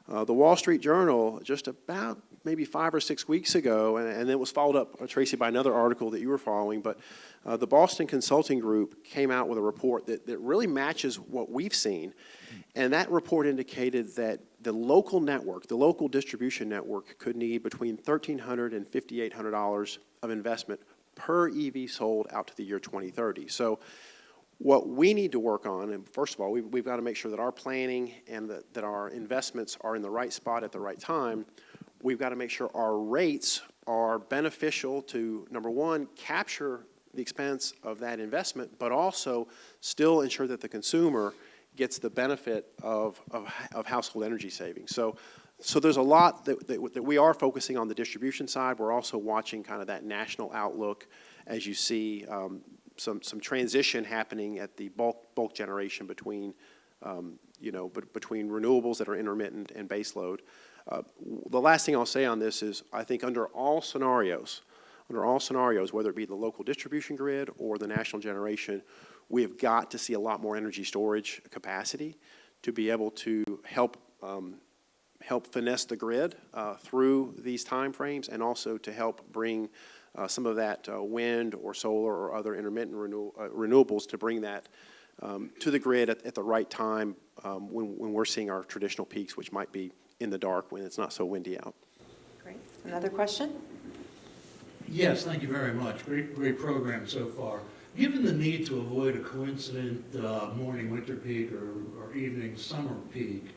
The Wall Street Journal, just about maybe 5 or 6 weeks ago, and it was followed up, Tracy, by another article that you were following, but the Boston Consulting Group came out with a report that really matches what we've seen. And that report indicated that the local network, the local distribution network, could need between $1,300 and $5,800 of investment per EV sold out to the year 2030. So what we need to work on, and first of all, we've got to make sure that our planning and that our investments are in the right spot at the right time. We've got to make sure our rates are beneficial to, number one, capture the expense of that investment, but also still ensure that the consumer gets the benefit of household energy savings. So there's a lot that we are focusing on the distribution side. We're also watching kind of that national outlook as you see some transition happening at the bulk generation between between renewables that are intermittent and baseload. The last thing I'll say on this is I think under all scenarios, whether it be the local distribution grid or the national generation, we have got to see a lot more energy storage capacity to be able to help finesse the grid through these time frames, and also to help bring some of that wind or solar or other intermittent renewables to bring that to the grid at the right time when we're seeing our traditional peaks, which might be in the dark when it's not so windy out. Great. Another question? Yes, thank you very much. Great program so far. Given the need to avoid a coincident morning winter peak or evening summer peak,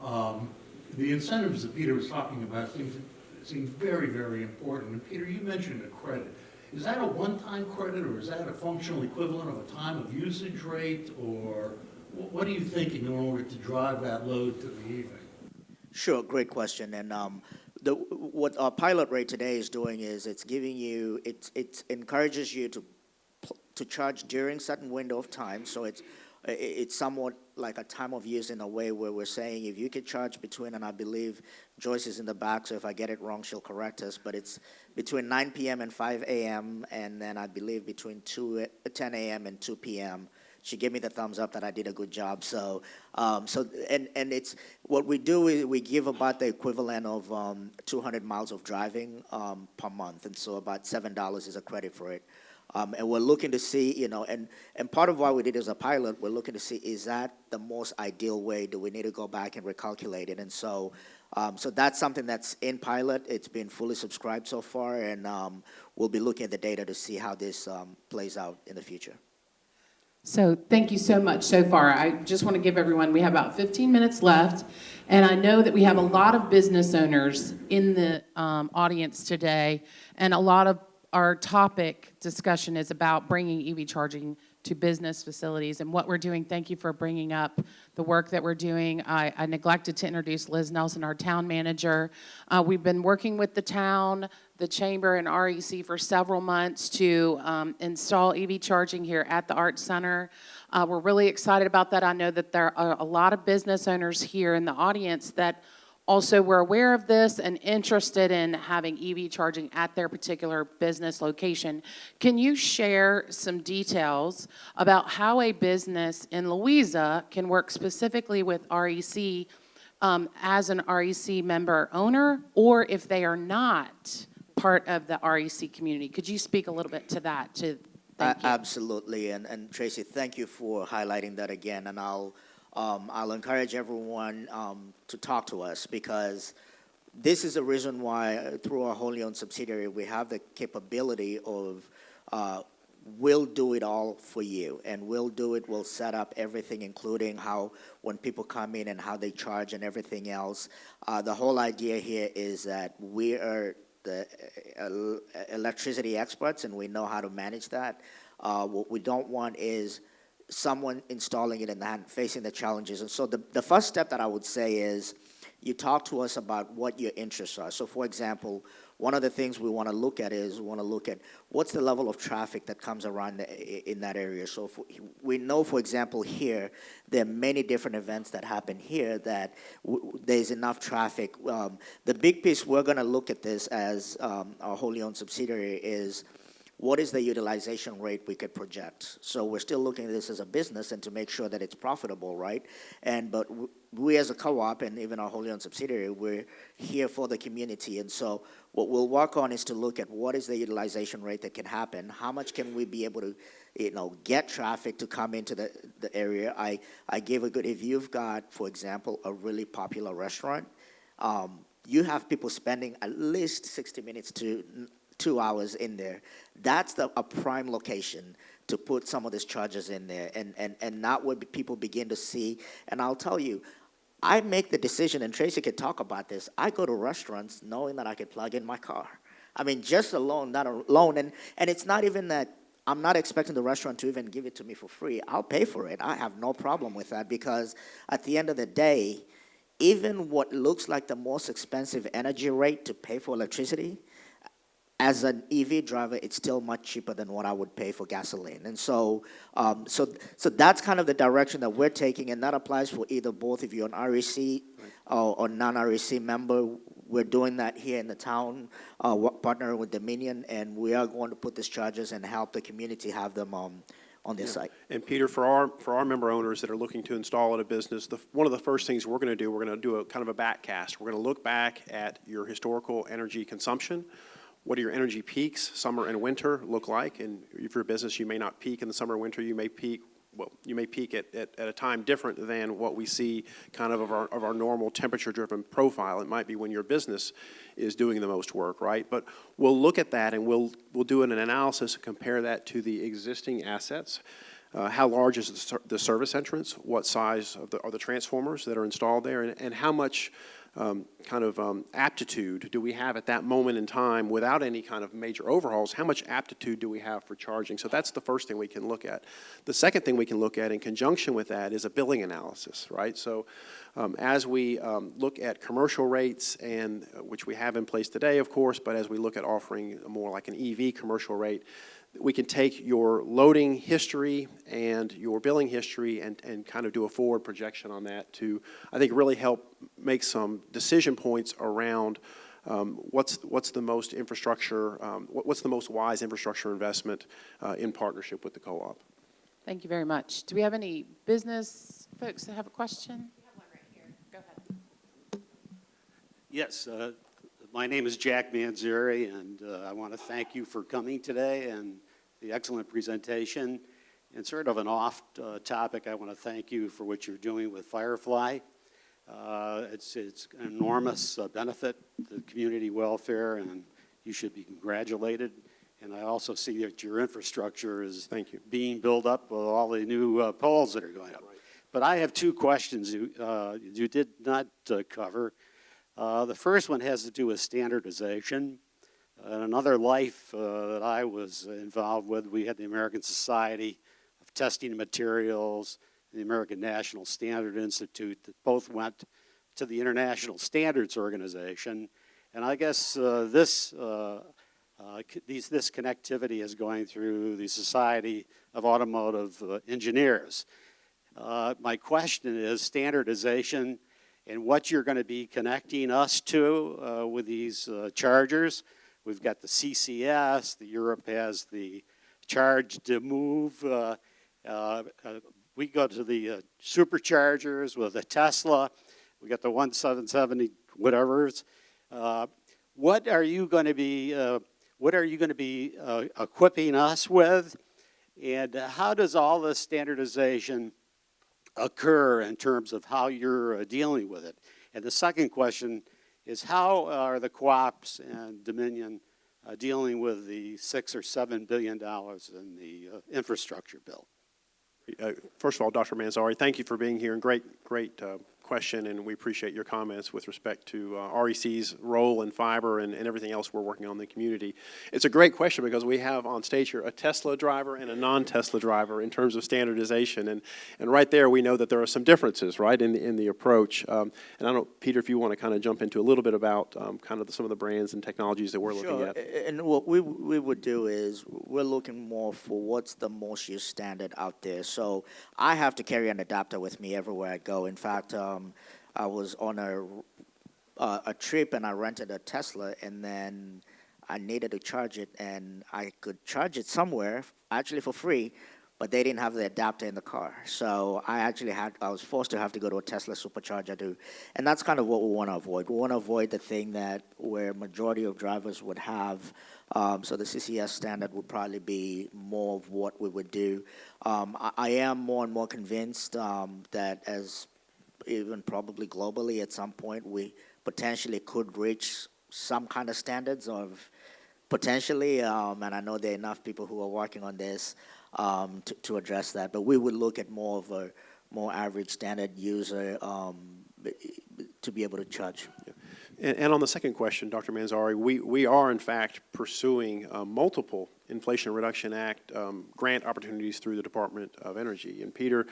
the incentives that Peter was talking about seem very, very important. And Peter, you mentioned a credit. Is that a one-time credit, or is that a functional equivalent of a time of usage rate, or what are you thinking in order to drive that load to the evening? Sure, great question. And what our pilot rate today is doing is it's giving you, it encourages you to charge during certain window of time. So it's somewhat like a time of use in a way where we're saying if you could charge between, and I believe Joyce is in the back, so if I get it wrong, she'll correct us, but it's between 9 p.m. and 5 a.m., and then I believe between 10 a.m. and 2 p.m. She gave me the thumbs up that I did a good job. So it's what we do is we give about the equivalent of 200 miles of driving per month, and so about $7 is a credit for it. And we're looking to see, and part of why we did it as a pilot, we're looking to see, is that the most ideal way? Do we need to go back and recalculate it? And so that's something that's in pilot. It's been fully subscribed so far, and we'll be looking at the data to see how this plays out in the future. So thank you so much so far. I just want to give everyone, we have about 15 minutes left, and I know that we have a lot of business owners in the audience today, and a lot of our topic discussion is about bringing EV charging to business facilities and what we're doing. Thank you for bringing up the work that we're doing. I neglected to introduce Liz Nelson, our town manager. We've been working with the town, the chamber, and REC for several months to install EV charging here at the Arts Center. We're really excited about that. I know that there are a lot of business owners here in the audience that also were aware of this and interested in having EV charging at their particular business location. Can you share some details about how a business in Louisa can work specifically with REC as an REC member owner, or if they are not part of the REC community? Could you speak a little bit to that? Thank you. Absolutely, and Tracy, thank you for highlighting that again, and I'll encourage everyone to talk to us, because this is the reason why through our wholly owned subsidiary we have the capability of we'll do it all for you, and we'll set up everything, including how, when people come in and how they charge and everything else. The whole idea here is that we are the electricity experts, and we know how to manage that. What we don't want is someone installing it and then facing the challenges. And so the first step that I would say is you talk to us about what your interests are. So, for example, one of the things we want to look at is we want to look at what's the level of traffic that comes around in that area. So if we know, for example, here, there are many different events that happen here that there's enough traffic. The big piece we're going to look at this as our wholly owned subsidiary is what is the utilization rate we could project. So we're still looking at this as a business and to make sure that it's profitable, right? But we as a co-op and even our wholly owned subsidiary, we're here for the community. And so what we'll work on is to look at what is the utilization rate that can happen, how much can we be able to get traffic to come into the area. I gave a good, if you've got, for example, a really popular restaurant, you have people spending at least 60 minutes to 2 hours in there. That's a prime location to put some of these charges in there, and not what people begin to see. And I'll tell you, I make the decision, and Tracy could talk about this, I go to restaurants knowing that I could plug in my car. I mean, just alone, not alone, and it's not even that I'm not expecting the restaurant to even give it to me for free. I'll pay for it. I have no problem with that, because at the end of the day, even what looks like the most expensive energy rate to pay for electricity, as an EV driver, it's still much cheaper than what I would pay for gasoline. And so that's kind of the direction that we're taking, and that applies for either both. If you're an REC or non-REC member, we're doing that here in the town, partnering with Dominion, and we are going to put these charges and help the community have them on their site. And Peter, for our member owners that are looking to install at a business, one of the first things we're going to do a kind of a backcast. We're going to look back at your historical energy consumption. What do your energy peaks, summer and winter, look like? And if you're a business, you may not peak in the summer or winter. You may peak at a time different than what we see kind of our normal temperature-driven profile. It might be when your business is doing the most work, right? But we'll look at that, and we'll do an analysis and compare that to the existing assets. How large is the service entrance? What size are the transformers that are installed there? And how much aptitude do we have at that moment in time without any kind of major overhauls? How much aptitude do we have for charging? So that's the first thing we can look at. The second thing we can look at in conjunction with that is a billing analysis, right? So as we look at commercial rates, and which we have in place today, of course, but as we look at offering more like an EV commercial rate, we can take your loading history and your billing history and kind of do a forward projection on that to, I think, really help make some decision points around what's the most wise infrastructure investment in partnership with the co-op. Thank you very much. Do we have any business folks that have a question? We have one right here. Go ahead. Yes, my name is Jack Manzuri, and I want to thank you for coming today and the excellent presentation. And sort of an off topic, I want to thank you for what you're doing with Firefly. It's an enormous benefit to community welfare, and you should be congratulated. And I also see that your infrastructure is being built up with all the new poles that are going up. Right. But I have two questions you did not cover. The first one has to do with standardization. In another life that I was involved with, we had the American Society of Testing Materials, the American National Standard Institute, that both went to the International Standards Organization. And I guess this connectivity is going through the Society of Automotive Engineers. My question is standardization and what you're going to be connecting us to with these chargers. We've got the CCS, Europe has the Charge to Move. We go to the superchargers with the Tesla. We got the 1770 whatevers. What are you going to be equipping us with, and how does all this standardization occur in terms of how you're dealing with it? And the second question is, how are the co-ops and Dominion dealing with the $6 or $7 billion in the infrastructure bill. First of all, Dr. Manzari, thank you for being here, and great question, and we appreciate your comments with respect to REC's role in fiber and everything else we're working on in the community. It's a great question because we have on stage here a Tesla driver and a non-Tesla driver in terms of standardization, and right there we know that there are some differences, right, in the approach. And I don't know, Peter, if you want to kind of jump into a little bit about kind of some of the brands and technologies that we're looking at. And what we would do is we're looking more for what's the most used standard out there. So I have to carry an adapter with me everywhere I go. In fact, I was on a trip and I rented a Tesla, and then I needed to charge it, and I could charge it somewhere, actually for free, but they didn't have the adapter in the car. So I was forced to have to go to a Tesla supercharger and that's kind of what we want to avoid. We want to avoid the thing that where majority of drivers would have. So the CCS standard would probably be more of what we would do. I am more and more convinced that as even probably globally at some point, we potentially could reach some kind of standards of potentially, and I know there are enough people who are working on this to address that, but we would look at more of a more average standard user to be able to charge. Yeah. And on the second question, Dr. Manzari, we are in fact pursuing multiple Inflation Reduction Act grant opportunities through the Department of Energy. And Peter,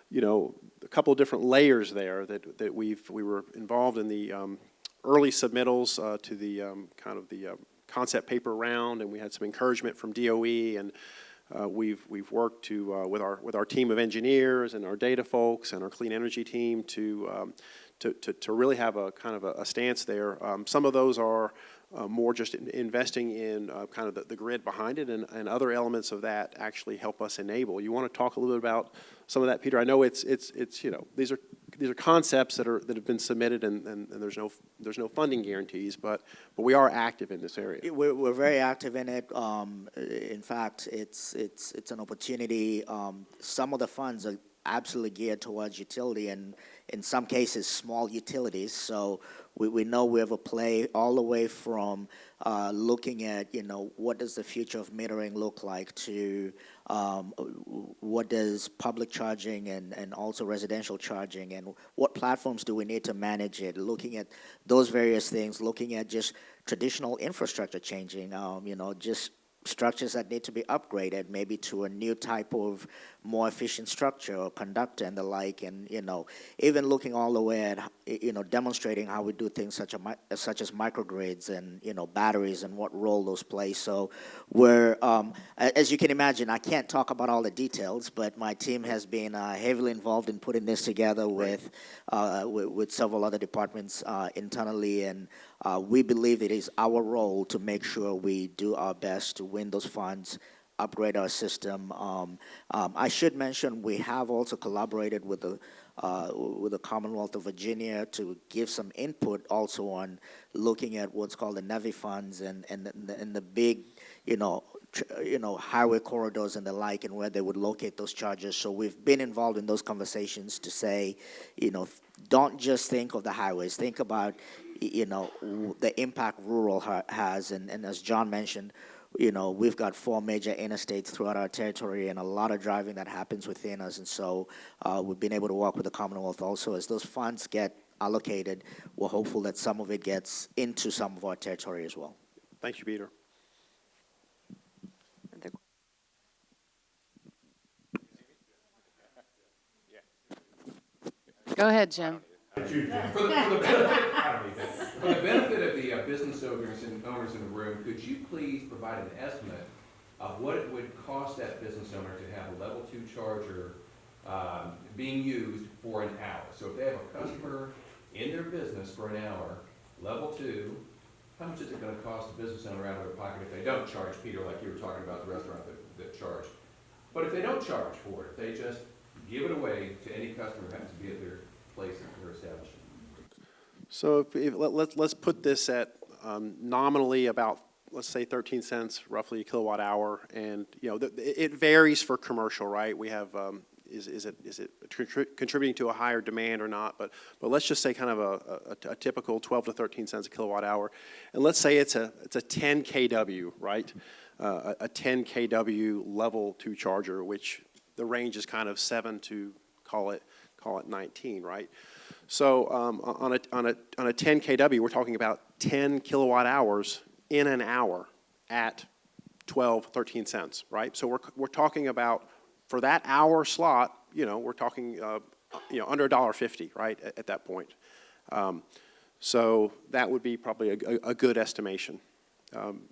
you know, a couple of different layers there that we were involved in the early submittals to the kind of the concept paper round, and we had some encouragement from DOE, and we've worked with our team of engineers and our data folks and our clean energy team to really have a kind of a stance there. Some of those are more just investing in kind of the grid behind it, and other elements of that actually help us enable. You want to talk a little bit about some of that, Peter? I know it's you know, these are concepts that have been submitted, and there's no funding guarantees, but we are active in this area. We're very active in it. In fact, it's an opportunity. Some of the funds are absolutely geared towards utility, and in some cases small utilities. So we know we have a play all the way from looking at, you know, what does the future of metering look like, to what does public charging and also residential charging, and what platforms do we need to manage it, looking at those various things, looking at just traditional infrastructure changing, you know, just structures that need to be upgraded, maybe to a new type of more efficient structure or conductor and the like, and, you know, even looking all the way at, you know, demonstrating how we do things such as microgrids and, you know, batteries and what role those play. So we're, as you can imagine, I can't talk about all the details, but my team has been heavily involved in putting this together with several other departments internally, and we believe it is our role to make sure we do our best to win those funds, upgrade our system. I should mention we have also collaborated with the Commonwealth of Virginia to give some input also on looking at what's called the NEVI funds and the big, you know, highway corridors and the like, and where they would locate those chargers. So we've been involved in those conversations to say, you know, don't just think of the highways, think about, you know, the impact rural has, and as John mentioned, you know, we've got 4 major interstates throughout our territory and a lot of driving that happens within us. And so we've been able to work with the Commonwealth also. As those funds get allocated, we're hopeful that some of it gets into some of our territory as well. Thank you, Peter. Go ahead, Jim. For the benefit of the business owners in the room, could you please provide an estimate of what it would cost that business owner to have a level 2 charger being used for an hour? So if they have a customer in their business for an hour, level 2, how much is it going to cost the business owner out of their pocket if they don't charge, Peter, like you were talking about the restaurant that charged? But if they don't charge for it, they just give it away to any customer who happens to be at their place at their establishment. So let's put this at nominally about, let's say 13 cents roughly a kilowatt hour, and you know it varies for commercial, right? We have is it contributing to a higher demand or not? But let's just say kind of a typical 12 to 13 cents a kilowatt hour, and let's say it's a 10 kW, right? A 10 kW level 2 charger, which the range is kind of 7 to call it 19, right? So on a 10 kW, we're talking about 10 kilowatt hours in an hour at 12, 13 cents, right? So we're talking about, for that hour slot, we're talking, under $1.50, right, at that point. So that would be probably a good estimation,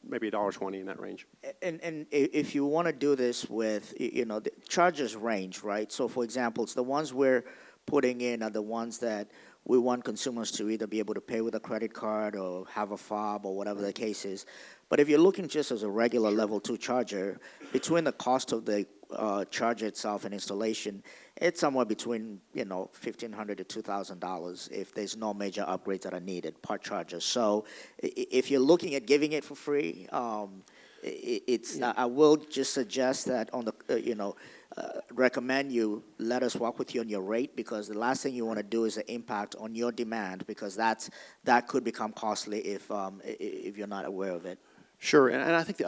maybe $1.20 in that range. And if you want to do this with, the charges range, right? So for example, it's the ones we're putting in are the ones that we want consumers to either be able to pay with a credit card or have a fob or whatever the case is. But if you're looking just as a regular level 2 charger, between the cost of the charger itself and installation, it's somewhere between, $1,500 to $2,000 if there's no major upgrades that are needed, part chargers. So if you're looking at giving it for free, I will just suggest that on the, recommend you let us work with you on your rate, because the last thing you want to do is an impact on your demand, because that could become costly if you're not aware of it. Sure, and I think one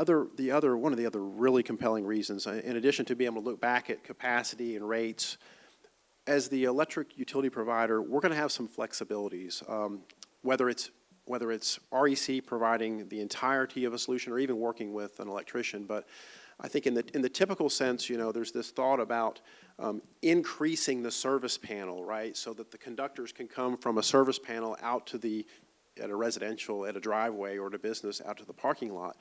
of the other really compelling reasons, in addition to being able to look back at capacity and rates, as the electric utility provider, we're going to have some flexibilities, whether it's REC providing the entirety of a solution or even working with an electrician. But I think in the typical sense, there's this thought about increasing the service panel, right, so that the conductors can come from a service panel out to at a residential, at a driveway, or at a business out to the parking lot.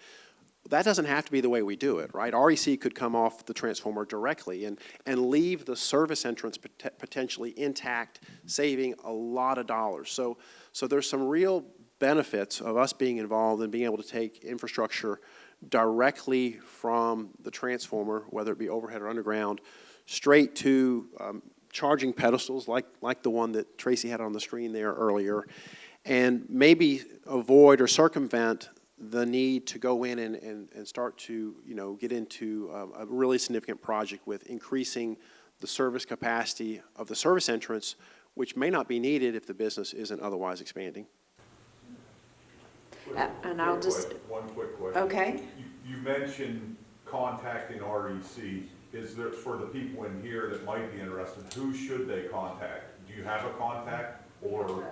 That doesn't have to be the way we do it, right? REC could come off the transformer directly and leave the service entrance potentially intact, saving a lot of dollars. So there's some real benefits of us being involved and being able to take infrastructure directly from the transformer, whether it be overhead or underground, straight to charging pedestals like the one that Tracy had on the screen there earlier, and maybe avoid or circumvent the need to go in and start to get into a really significant project with increasing the service capacity of the service entrance, which may not be needed if the business isn't otherwise expanding. And I'll just, One quick question. okay. You mentioned contacting REC. Is there, for the people in here that might be interested, who should they contact? Do you have a contact or?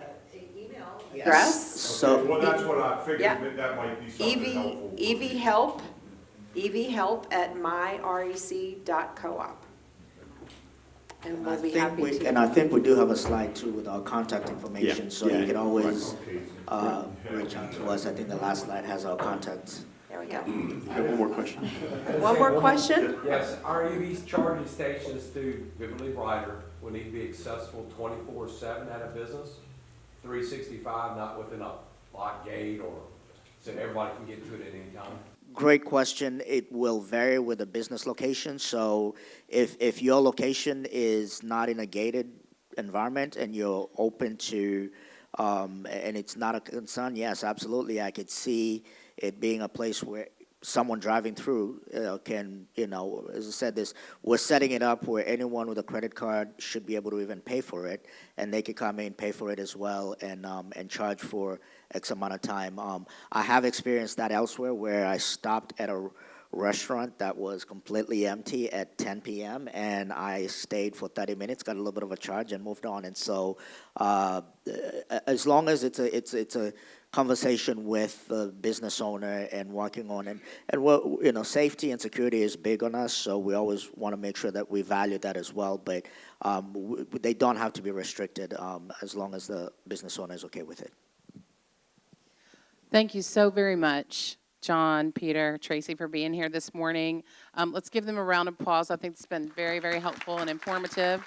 Address? So, Okay, well, that's what I Yeah. figured, that might be something helpful. EVHelp at myrec.coop. And we'll be happy to. And I think we do have a slide too with our contact information, Yeah. so Yeah. you can always Okay. reach out to us. I think the last slide has our contacts. There we go. One more question. One more question? Yes, our EV charging stations through Vividly Brighter will need to be accessible 24/7 at a business, 365, not within a lock gate or so everybody can get to it at any time. Great question. It will vary with the business location. So if your location is not in a gated environment and you're open to, and it's not a concern, yes, absolutely. I could see it being a place where someone driving through can, as I said, we're setting it up where anyone with a credit card should be able to even pay for it, and they could come in, pay for it as well, and charge for X amount of time. I have experienced that elsewhere where I stopped at a restaurant that was completely empty at 10 p.m. and I stayed for 30 minutes, got a little bit of a charge, and moved on. And so, as long as it's a conversation with the business owner and working on it, and well, safety and security is big on us, so we always want to make sure that we value that as well. But they don't have to be restricted as long as the business owner is okay with it. Thank you so very much, John, Peter, Tracy, for being here this morning. Let's give them a round of applause. I think it's been very, very helpful and informative.